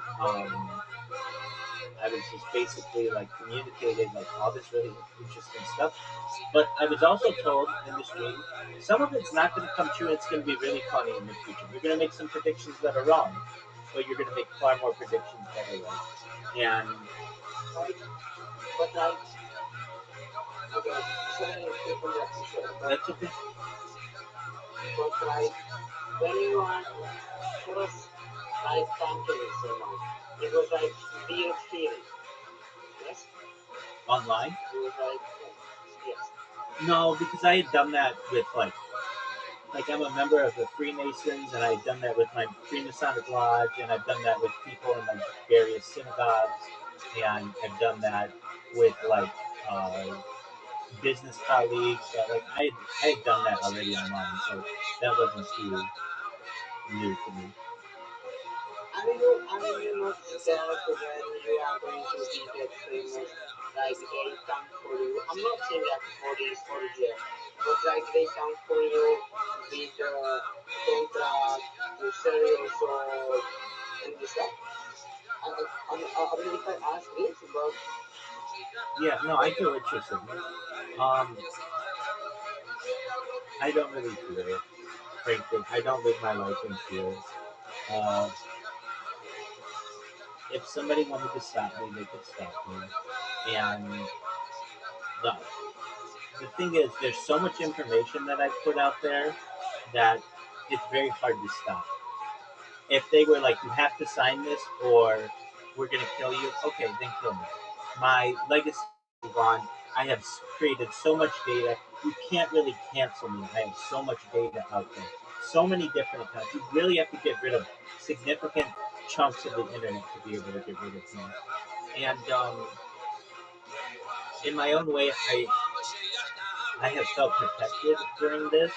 A: I was just basically like communicated like all this really interesting stuff. But I was also told in this dream, some of it's not going to come true. It's going to be really funny in the future. You're going to make some predictions that are wrong. but you're going to make far more predictions that are right. And
B: Right? But like, okay, sorry to interrupt you, sir,
A: that's okay.
B: but like, when you are first like counting someone, it was like weird feeling. Yes,
A: Online?
B: it was like, yes.
A: No, because I had done that with like I'm a member of the Freemasons, and I've done that with my Freemasonic Lodge, and I've done that with people in my various synagogues, and I've done that with business colleagues. Like I had done that already online, so that wasn't too new to me.
B: Are you not scared when you are going to be get famous? Like they come for you. I'm not saying that police or jail, but like they come for you with contract to sell your soul and this stuff. I mean, if I ask this, but
A: Yeah, no, I get what you're saying. Um, I don't really care, frankly. I don't live my life in fear. Uh, if somebody wanted to stop me, they could stop me. And the the thing is, there's so much information that I put out there that it's very hard to stop. If they were like, you have to sign this or we're going to kill you, okay, then kill me. My legacy will live on. I have created so much data. You can't really cancel me. I have so much data out there. So many different accounts. You really have to get rid of significant chunks of the internet to be able to get rid of me. And in my own way, I have felt protected during this.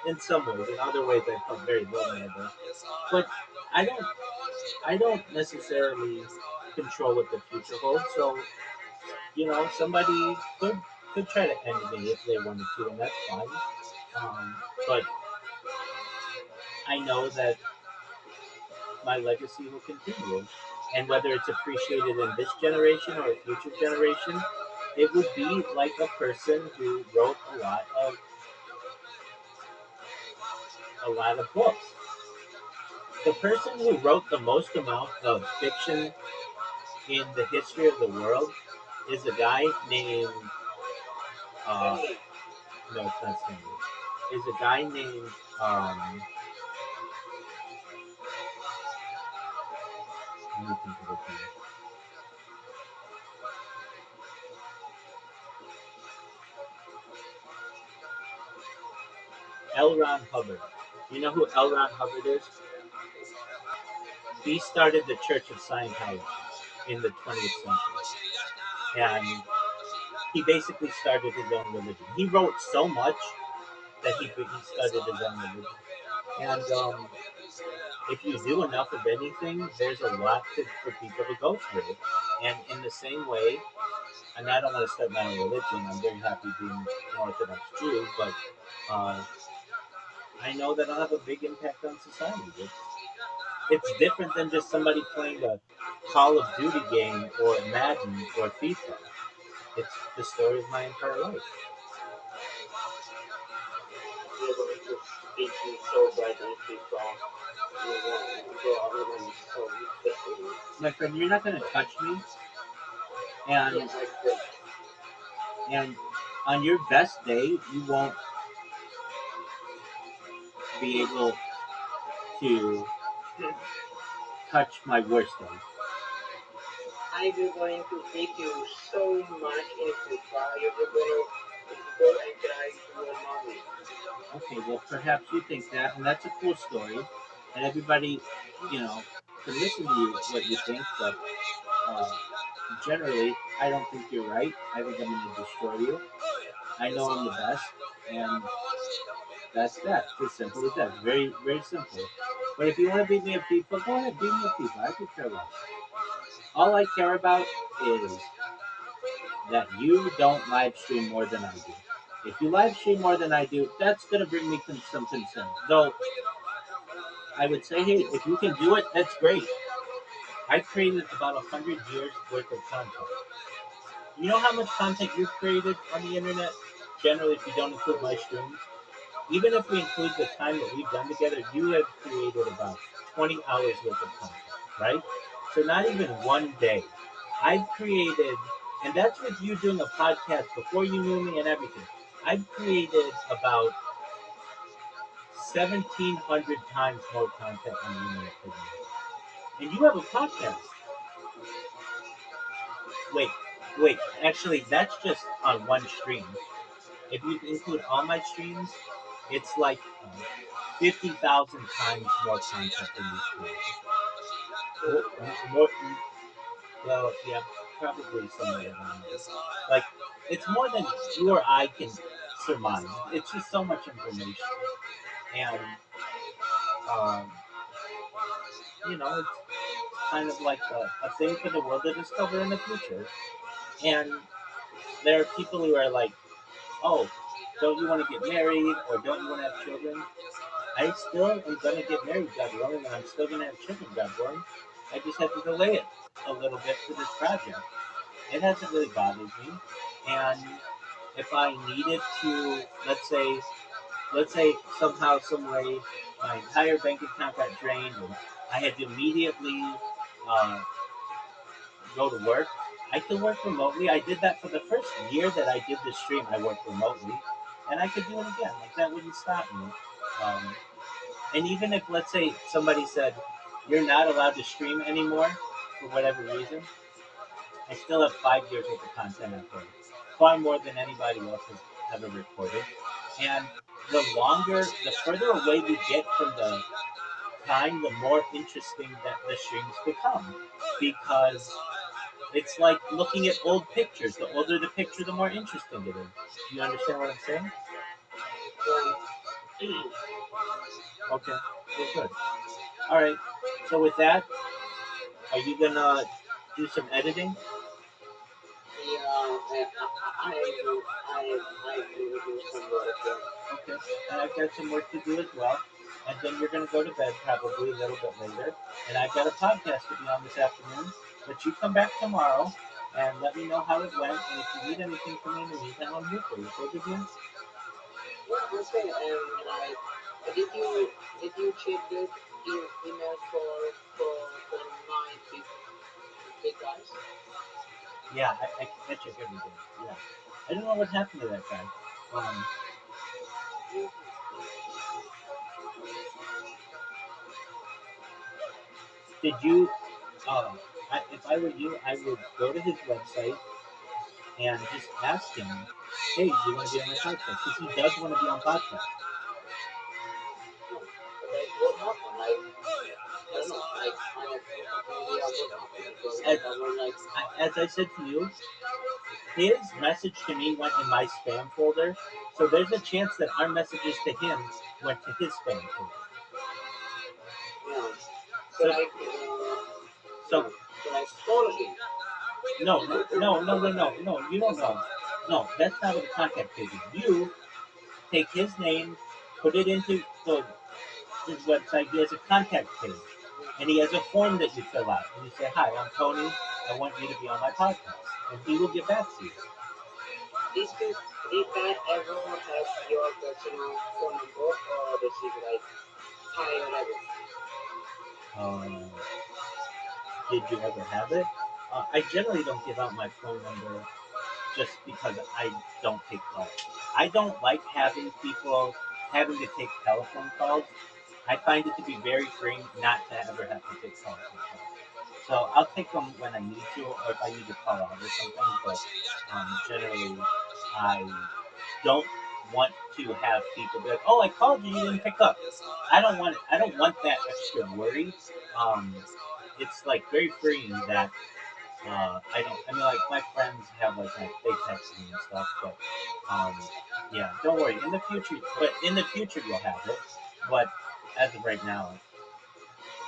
A: In some ways, in other ways, I felt very vulnerable. But I don't, I don't necessarily control what the future holds. So somebody could try to end me if they wanted to, and that's fine. But I know that my legacy will continue, and whether it's appreciated in this generation or a future generation, it would be like a person who wrote a lot of books. The person who wrote the most amount of fiction in the history of the world is a guy named uh,
B: Stanley,
A: no, it's not Stanley. Is a guy named um, let me think of it. L. Ron Hubbard. You know who L. Ron Hubbard is? He started the Church of Scientology in the 20th century, and he basically started his own religion. He wrote so much that he started his own religion. And if you do enough of anything, there's a lot for people to go through. And in the same way, and I don't want to start my own religion. I'm very happy being an Orthodox Jew, but uh, I know that I'll have a big impact on society. It's different than just somebody playing a Call of Duty game or Madden or FIFA. It's the story of my entire life.
B: you're going to speak you so brightly if you want, bro, everyone is so interested in it.
A: My friend, you're not going to touch me, and
B: Yes, I could.
A: and on your best day, you won't be able to touch my worst day.
B: I will going to beat you so much in FIFA, you're gonna go and cry to your mommy.
A: Okay, well, perhaps you think that, and that's a cool story, and everybody, you know, can listen to you what you think, but uh, generally, I don't think you're right. I think I'm going to destroy you. I know I'm the best, and that's that. It's as simple as that. It's very, very simple. But if you want to beat me at FIFA, go ahead, beat me at FIFA. I could care less. All I care about is that you don't live stream more than I do. If you live stream more than I do, that's going to bring me some concern. Though I would say, hey, if you can do it, that's great. I created about 100 years worth of content. You know how much content you've created on the internet? Generally, if you don't include my streams, Even if we include the time that we've done together, you have created about 20 hours worth of content, right? So not even one day. I've created, and that's with you doing a podcast before you knew me and everything. I've created about 1,700 times more content on the internet than you. And you have a podcast. Wait, wait. Actually, that's just on one stream. If you include all my streams, it's like 50,000 times more content than you stream. More, well, yeah, probably somewhere around there. Like, it's more than you or I can surmise. It's just so much information. And, um, it's kind of like a thing for the world to discover in the future. And there are people who are like, oh, don't you want to get married or don't you want to have children? I still am going to get married, God willing, and I'm still going to have children, God willing. I just have to delay it a little bit for this project. It hasn't really bothered me. And if I needed to, let's say somehow, some way, my entire bank account got drained and I had to immediately uh, go to work, I could work remotely. I did that for the first year that I did this stream. I worked remotely, and I could do it again. Like that wouldn't stop me. Um, and even if, let's say, somebody said you're not allowed to stream anymore for whatever reason, I still have 5 years worth of content out there, far more than anybody else has ever recorded. And the further away we get from the time, the more interesting that the streams become, because it's like looking at old pictures. The older the picture, the more interesting it is. Do you understand what I'm saying? Okay, well, good. All right. So with that, are you gonna do some editing?
B: Yeah, I will do some work. Yeah.
A: Okay. And I've got some work to do as well. And then you're gonna go to bed probably a little bit later. And I've got a podcast to be on this afternoon. But you come back tomorrow and let me know how it went. And if you need anything from me in the meantime, I'm here for you. Okay, good news?
B: Yeah, okay. Like, did you check the email for my big guys?
A: Yeah, I check every day. Yeah. I don't know what happened to that guy. Um, did you? If I were you, I would go to his website and just ask him, "Hey, do you want to be on my podcast?" Because he does want to be on podcast.
B: No. Like what happened? Like I don't know. Like I have no idea what happened because
A: As,
B: like I was like
A: as I said to you, his message to me went in my spam folder. So there's a chance that our messages to him went to his spam folder.
B: yeah. So
A: So,
B: like
A: so
B: yeah. So like follow him.
A: no, no, no, no, no, no, no. You don't know. No, that's not what the contact page is. You take his name, put it into his website. He has a contact page, and he has a form that you fill out. And you say, "Hi, I'm Tony. I want you to be on my podcast," and he will get back to you.
B: This could did that ever have your personal phone number or does it like high level?
A: Um, did you ever have it? I generally don't give out my phone number just because I don't take calls. I don't like having people having to take telephone calls. I find it to be very freeing not to ever have to take telephone calls. So I'll take them when I need to, or if I need to call out or something. But generally, I don't want to have people be like, "Oh, I called you, you didn't pick up." I don't want it. I don't want that extra worry. Um, it's like very freeing that I don't. I mean, like my friends have like they text me and stuff, but um, yeah, don't worry. In the future you'll have it. But as of right now,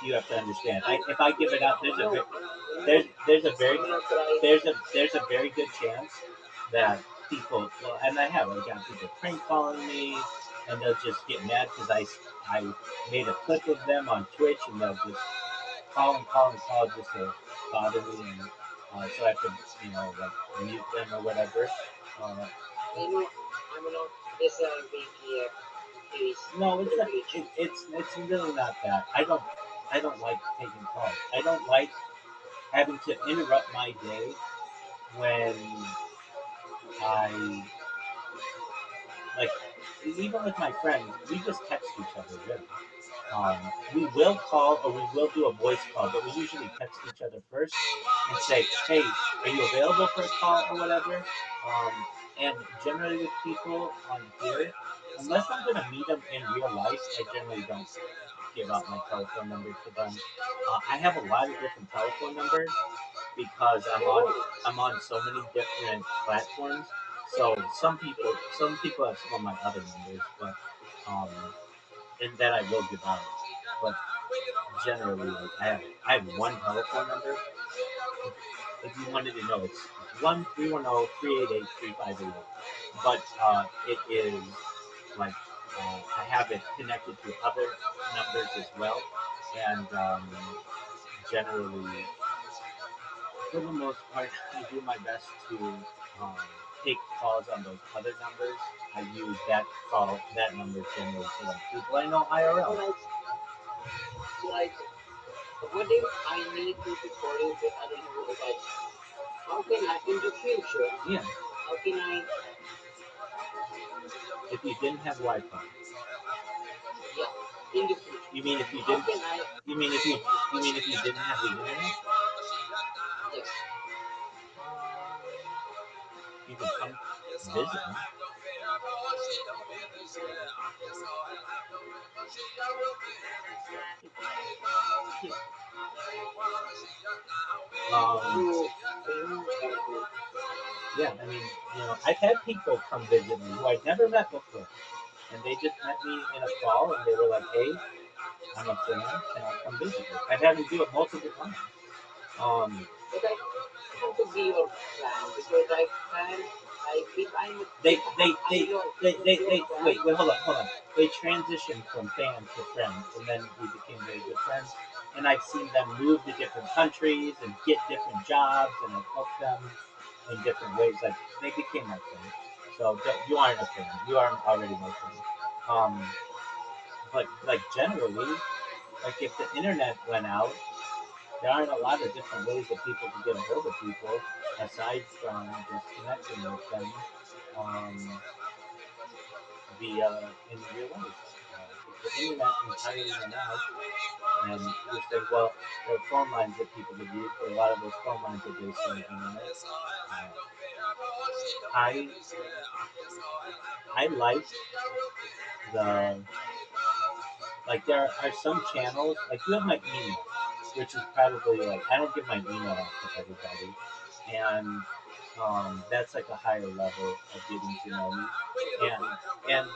A: you have to understand. If I give it out,
B: No, you know,
A: there's a very
B: I'm not like
A: there's a very good chance that people, well, and I have got people prank calling me, and they'll just get mad because I made a clip of them on Twitch, and they'll just call and call just to bother me, and so I have to like mute them or whatever. Uh,
B: you know I'm not this week here
A: No, it's not.
B: privilege.
A: It's really not that. I don't like taking calls. I don't like having to interrupt my day when I like. Even with my friends, we just text each other. Really, we will call or we will do a voice call, but we usually text each other first and say, "Hey, are you available for a call or whatever?" And generally with people on here, unless I'm gonna meet them in real life, I generally don't give out my telephone number to them. I have a lot of different telephone numbers because I'm on so many different platforms. So some people have some of my other numbers, but um, and that I will give out. But generally, like I have one telephone number. If you wanted to know, it's 1-310-388-3588. But it is like I have it connected to other numbers as well, and generally, for the most part, I do my best to um, take calls on those other numbers. I use that number generally for like people I know IRL.
B: Alright, so like, what if I need to call you, but I don't have a Wi-Fi? How can I, in the future,
A: Yeah,
B: how can I,
A: if you didn't have Wi-Fi,
B: yeah, in the future,
A: you mean if you
B: how
A: didn't?
B: can I,
A: You mean if you didn't have the internet?
B: yes,
A: You could come visit me. Um,
B: you, you help me?
A: yeah, I mean, I've had people come visit me who I'd never met before, and they just met me in a call, and they were like, "Hey, I'm a fan. Can I come visit you?" I've had them do it multiple times. Um,
B: But I want to be your fan because I can, I, if I'm,
A: they,
B: if
A: they,
B: I'm
A: they,
B: your fan,
A: wait, hold on. They transitioned from fan to friend, and then we became very good friends. And I've seen them move to different countries and get different jobs, and I've helped them in different ways. Like they became my friend. So you aren't a fan. You aren't already my friend. Um, but like generally, like if the internet went out, there aren't a lot of different ways that people can get a hold of people aside from just connecting with them um, via in real life. If the internet entirely went out, and you're saying, well, there are phone lines that people could use, but a lot of those phone lines are based on the internet. I I like the like there are some channels like you have my email, which is probably like I don't give my email out to everybody, and that's like a higher level of getting to know me, and and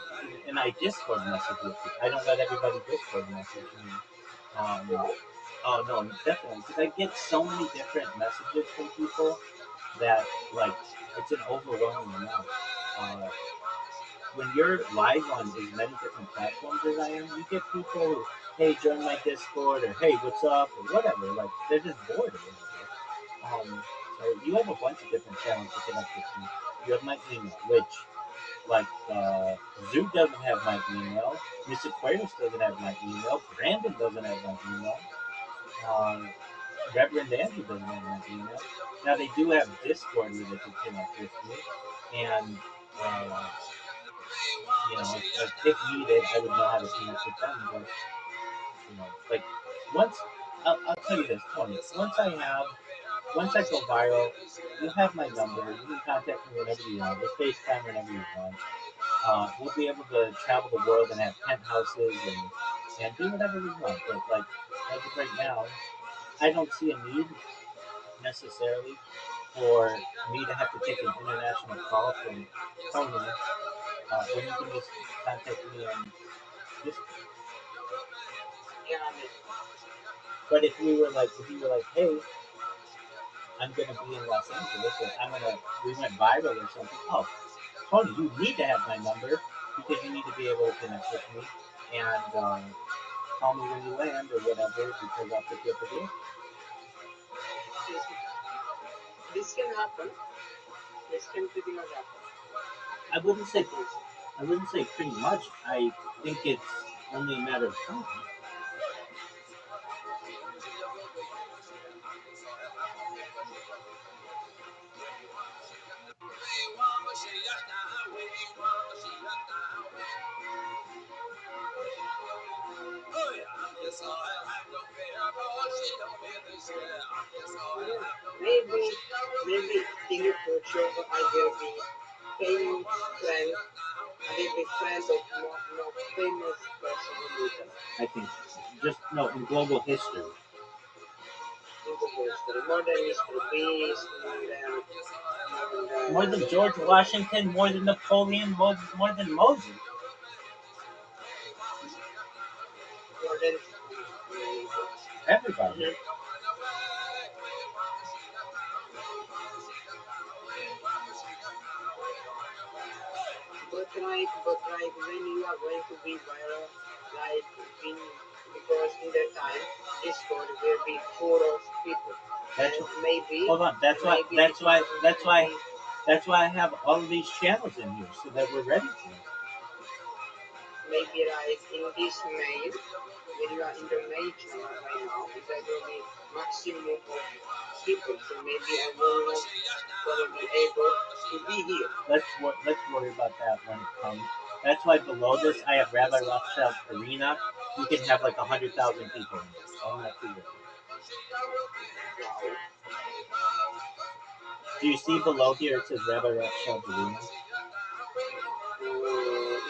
A: and I Discord message with you. I don't let everybody Discord message me. Um,
B: why?
A: oh no, definitely because I get so many different messages from people that like it's an overwhelming amount. Uh, when you're live on as many different platforms as I am, you get people who, hey, join my Discord, or hey, what's up, or whatever. Like they're just bored or whatever. So you have a bunch of different channels to connect with me. You have my email, which like Zoo doesn't have my email. Miss Aquarius doesn't have my email. Brandon doesn't have my email. Uh, Reverend Andrew doesn't have my email. Now they do have Discord where they can connect with me, and uh, if needed, I would know how to connect with them. But like once, I'll tell you this, Tony. Once I go viral, you have my number. You can contact me whenever you want. We'll FaceTime whenever you want. We'll be able to travel the world and have penthouses and do whatever we want. But like as of right now, I don't see a need necessarily for me to have to take an international call from Tony when you can just contact me on this.
B: Yeah, I mean,
A: But if you were like, hey, I'm gonna be in Los Angeles, or we went viral or something. Oh, Tony, you need to have my number because you need to be able to connect with me and call me when you land or whatever because I'll pick you up at the airport.
B: this can happen. This can pretty much happen.
A: I wouldn't say
B: At least.
A: I wouldn't say pretty much. I think it's only a matter of time.
B: Maybe in the future I will be famous friend. I will be friend of more famous person in Italy.
A: I think just no in global history.
B: In the history, more than Mr. Beast,
A: More than George Washington, more than Napoleon, more than Moses.
B: more than
A: Everybody.
B: Mhm. But like when you are going to be viral, like in because in that time Discord will be full of people,
A: That's
B: and maybe
A: hold on.
B: maybe the people will be
A: That's why I have all of these channels in here so that we're ready for it.
B: maybe like in this mail when you are in the mail channel right now, there will be maximum of people, so maybe I will not gonna be able to be here.
A: Let's worry about that when it comes. That's why below this I have Rabbi Rothschild Arena. You can have like 100,000 people in this. So I'm not too worried.
B: Wow.
A: Do you see below here it says Rabbi Rothschild Arena?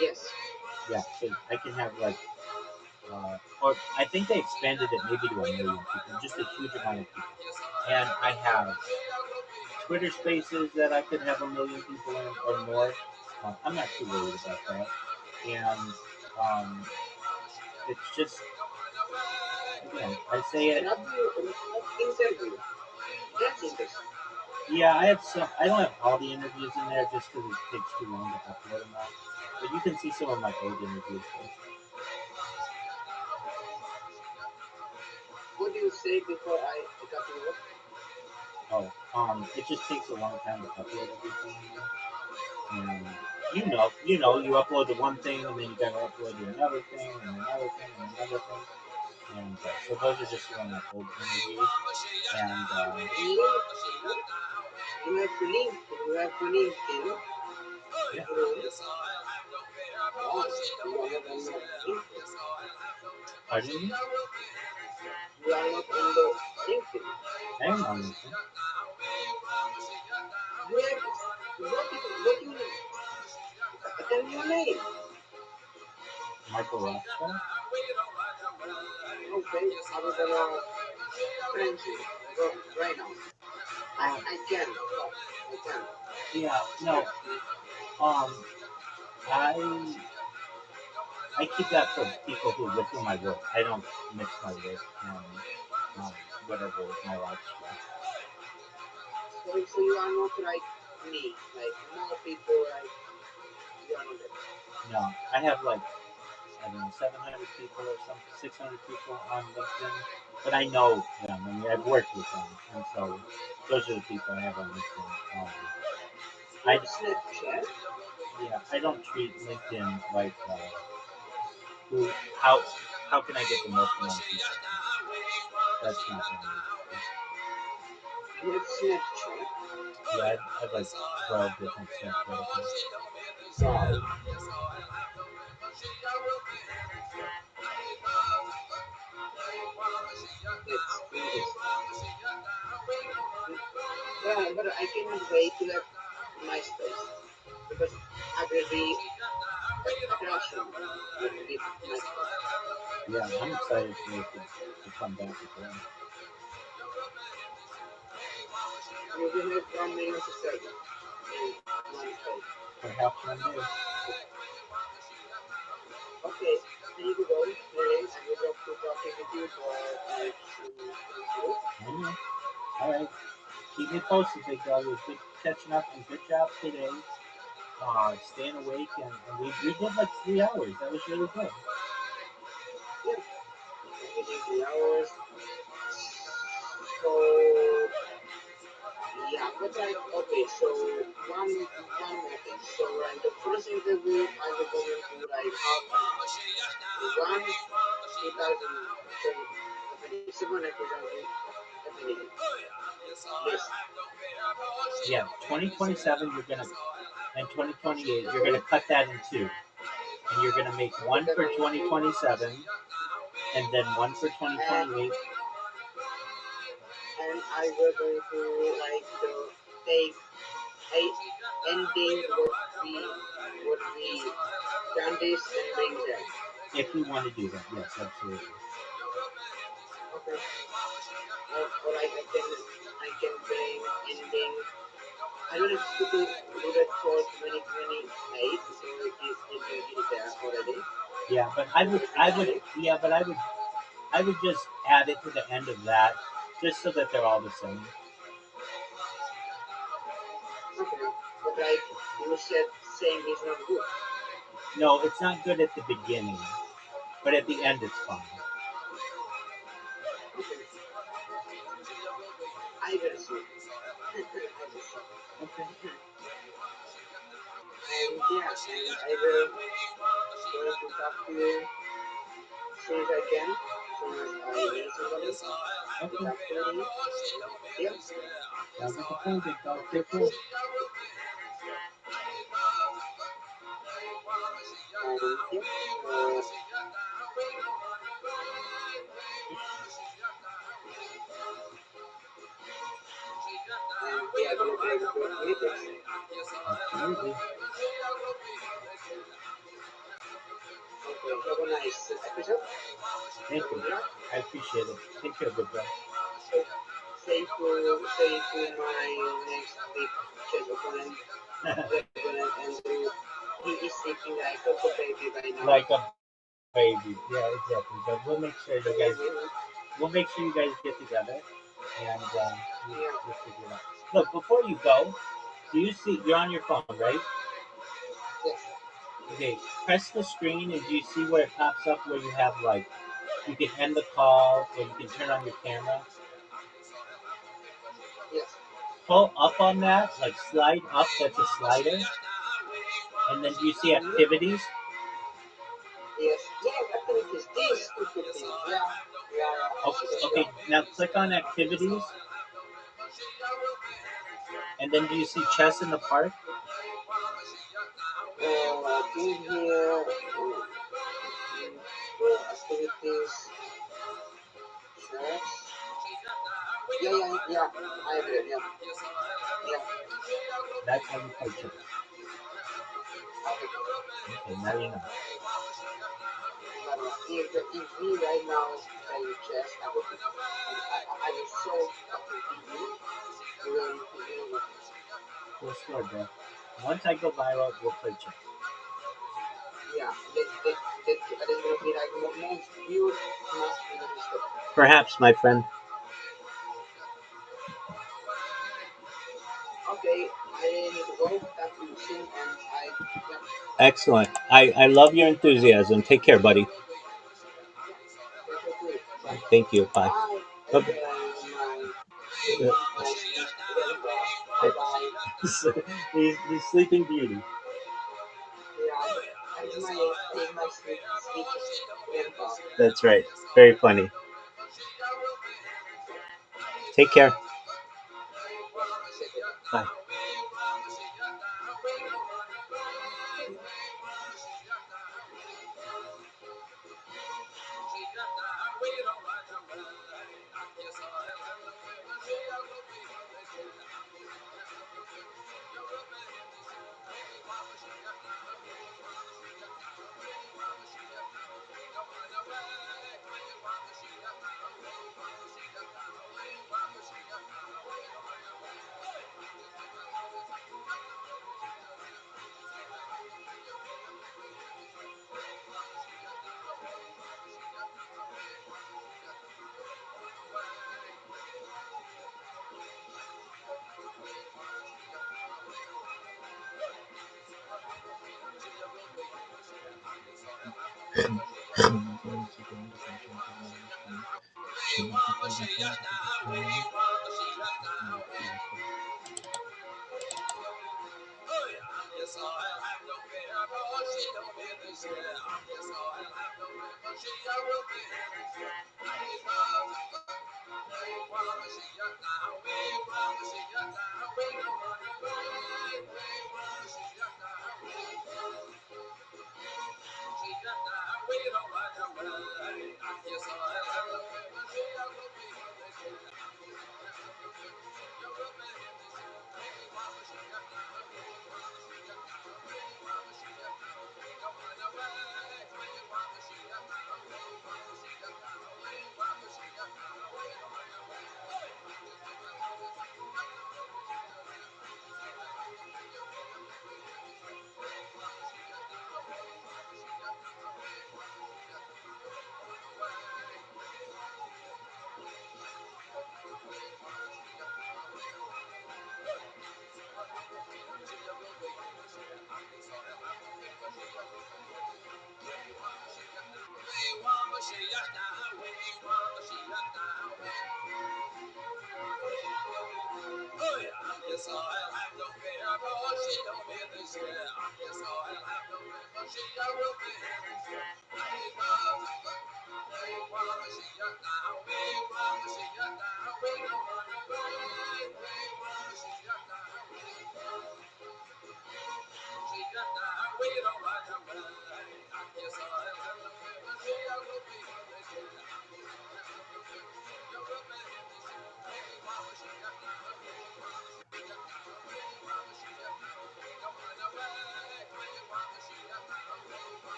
B: Yes.
A: Yeah, so I can have like, or I think they expanded it maybe to 1 million people, just a huge amount of people. And I have Twitter Spaces that I could have 1 million people in or more. I'm not too worried about that. And um, it's just again, I say it.
B: Interview. That's interesting.
A: Yeah, I have some. I don't have all the interviews in there just because it takes too long to upload them all. But you can see some of my old interviews.
B: What do you say before I cut you off?
A: It just takes a long time to upload everything. And you upload the one thing and then you gotta upload to another thing and another thing and another thing. And so those are just some of my old interviews. And
B: You have to link. You have to link him.
A: yeah.
B: Oh, you are not on the LinkedIn.
A: Pardon me?
B: You are not on the LinkedIn.
A: I am on LinkedIn.
B: You have what you tell me your name.
A: Michael Rothschild.
B: Okay, I'm gonna friend you right now. I can. Oh, I can.
A: Yeah, no. Um, I I keep that for people with whom I work. I don't mix my work and whatever my lifestyle.
B: So you are not like me, like more people like you are not that.
A: No, I have like I don't know 700 people or some 600 people on LinkedIn, but I know them. I mean, I've worked with them, and so those are the people I have on LinkedIn. I
B: Snapchat?
A: yeah, I don't treat LinkedIn like who how how can I get the most amount of people? That's not what I
B: You have Snapchat?
A: use. Yeah, I have like 12 different Snapchat accounts.
B: Wow. That's interesting. But I cannot wait to have MySpace because I will be a classroom with MySpace.
A: Yeah, I'm excited for it to come back again.
B: You will have 1 million subscribers in one day.
A: Perhaps one day.
B: Okay, I need to go. Really, I would love to talk with you, but I have some things to do.
A: Anyway, all right. Keep me posted, big dog. It was good catching up and good job today. Staying awake and we did like 3 hours. That was really good.
B: Yeah, within 3 hours. So, yeah, Yeah, but like okay, so one more thing. So like the first interview, I was going to like half an hour. One 2077 episode happening. Yes.
A: Yeah, 2027 you're gonna and 2028 you're gonna cut that in two, and you're gonna make one for 2027 and then one for 2028.
B: And I was going to like take eight ending what we done this and bring that.
A: If you want to do that, yes, absolutely.
B: Okay. Or like I can bring ending. I don't expect to do that for 2028, so it is there already.
A: Yeah, but
B: Everything is ready.
A: yeah, but I would just add it to the end of that, just so that they're all the same.
B: Okay. But like you said, saying is not good.
A: No, it's not good at the beginning, but at the end it's fine.
B: Okay. I will see. I will see.
A: Okay.
B: And yeah, and I will going to talk to you soon as I can, soon as I meet somebody to
A: Okay.
B: talk to me. Yeah,
A: Sounds like a plan, big dog. Take care.
B: and yeah, and we are gonna play with your meetings.
A: Absolutely.
B: Okay, have a nice episode.
A: Thank you. I appreciate it. Take care, big dog.
B: So, say to my next big chess opponent, Reverend Andrew. He is sleeping like a baby right now.
A: Like a baby. Yeah, exactly. But we'll make sure you guys get together, and
B: Yeah.
A: we'll figure it out. Look, before you go, do you see? You're on your phone, right?
B: Yes.
A: Okay. Press the screen, and do you see where it pops up where you have like you can end the call or you can turn on your camera?
B: Yes.
A: Pull up on that, like slide up. That's a slider, and then do you see
B: Mm-hmm.
A: activities?
B: Yes. Yes. Activities. These stupid things. Yeah. Yeah. Yeah. I see
A: Okay,
B: that.
A: okay. Now click on activities, and then do you see chess in the park?
B: Thing here. Activities. Chess. Yeah. Yeah. Yeah. I have it. Yeah. Yeah.
A: That's how you play chess.
B: Okay.
A: Okay, now you know.
B: But if we right now playing chess, I was so fucking beat you. You know nothing.
A: We'll score, bro. Once I go viral, we'll play chess.
B: Yeah, that is gonna be like most viewed match in the history.
A: Perhaps, my friend.
B: Okay, I need to go. Talk to you soon, and yeah,
A: Excellent. I love your enthusiasm. Take care, buddy.
B: yeah, take care too. Bye.
A: Thank you. Bye.
B: Bye.
A: Bye.
B: My sleep grandpa. Bye bye.
A: He's sleeping beauty.
B: Yeah, I is my sleep grandpa.
A: That's right. Very funny. Take care.
B: Yeah, take care.
A: Bye.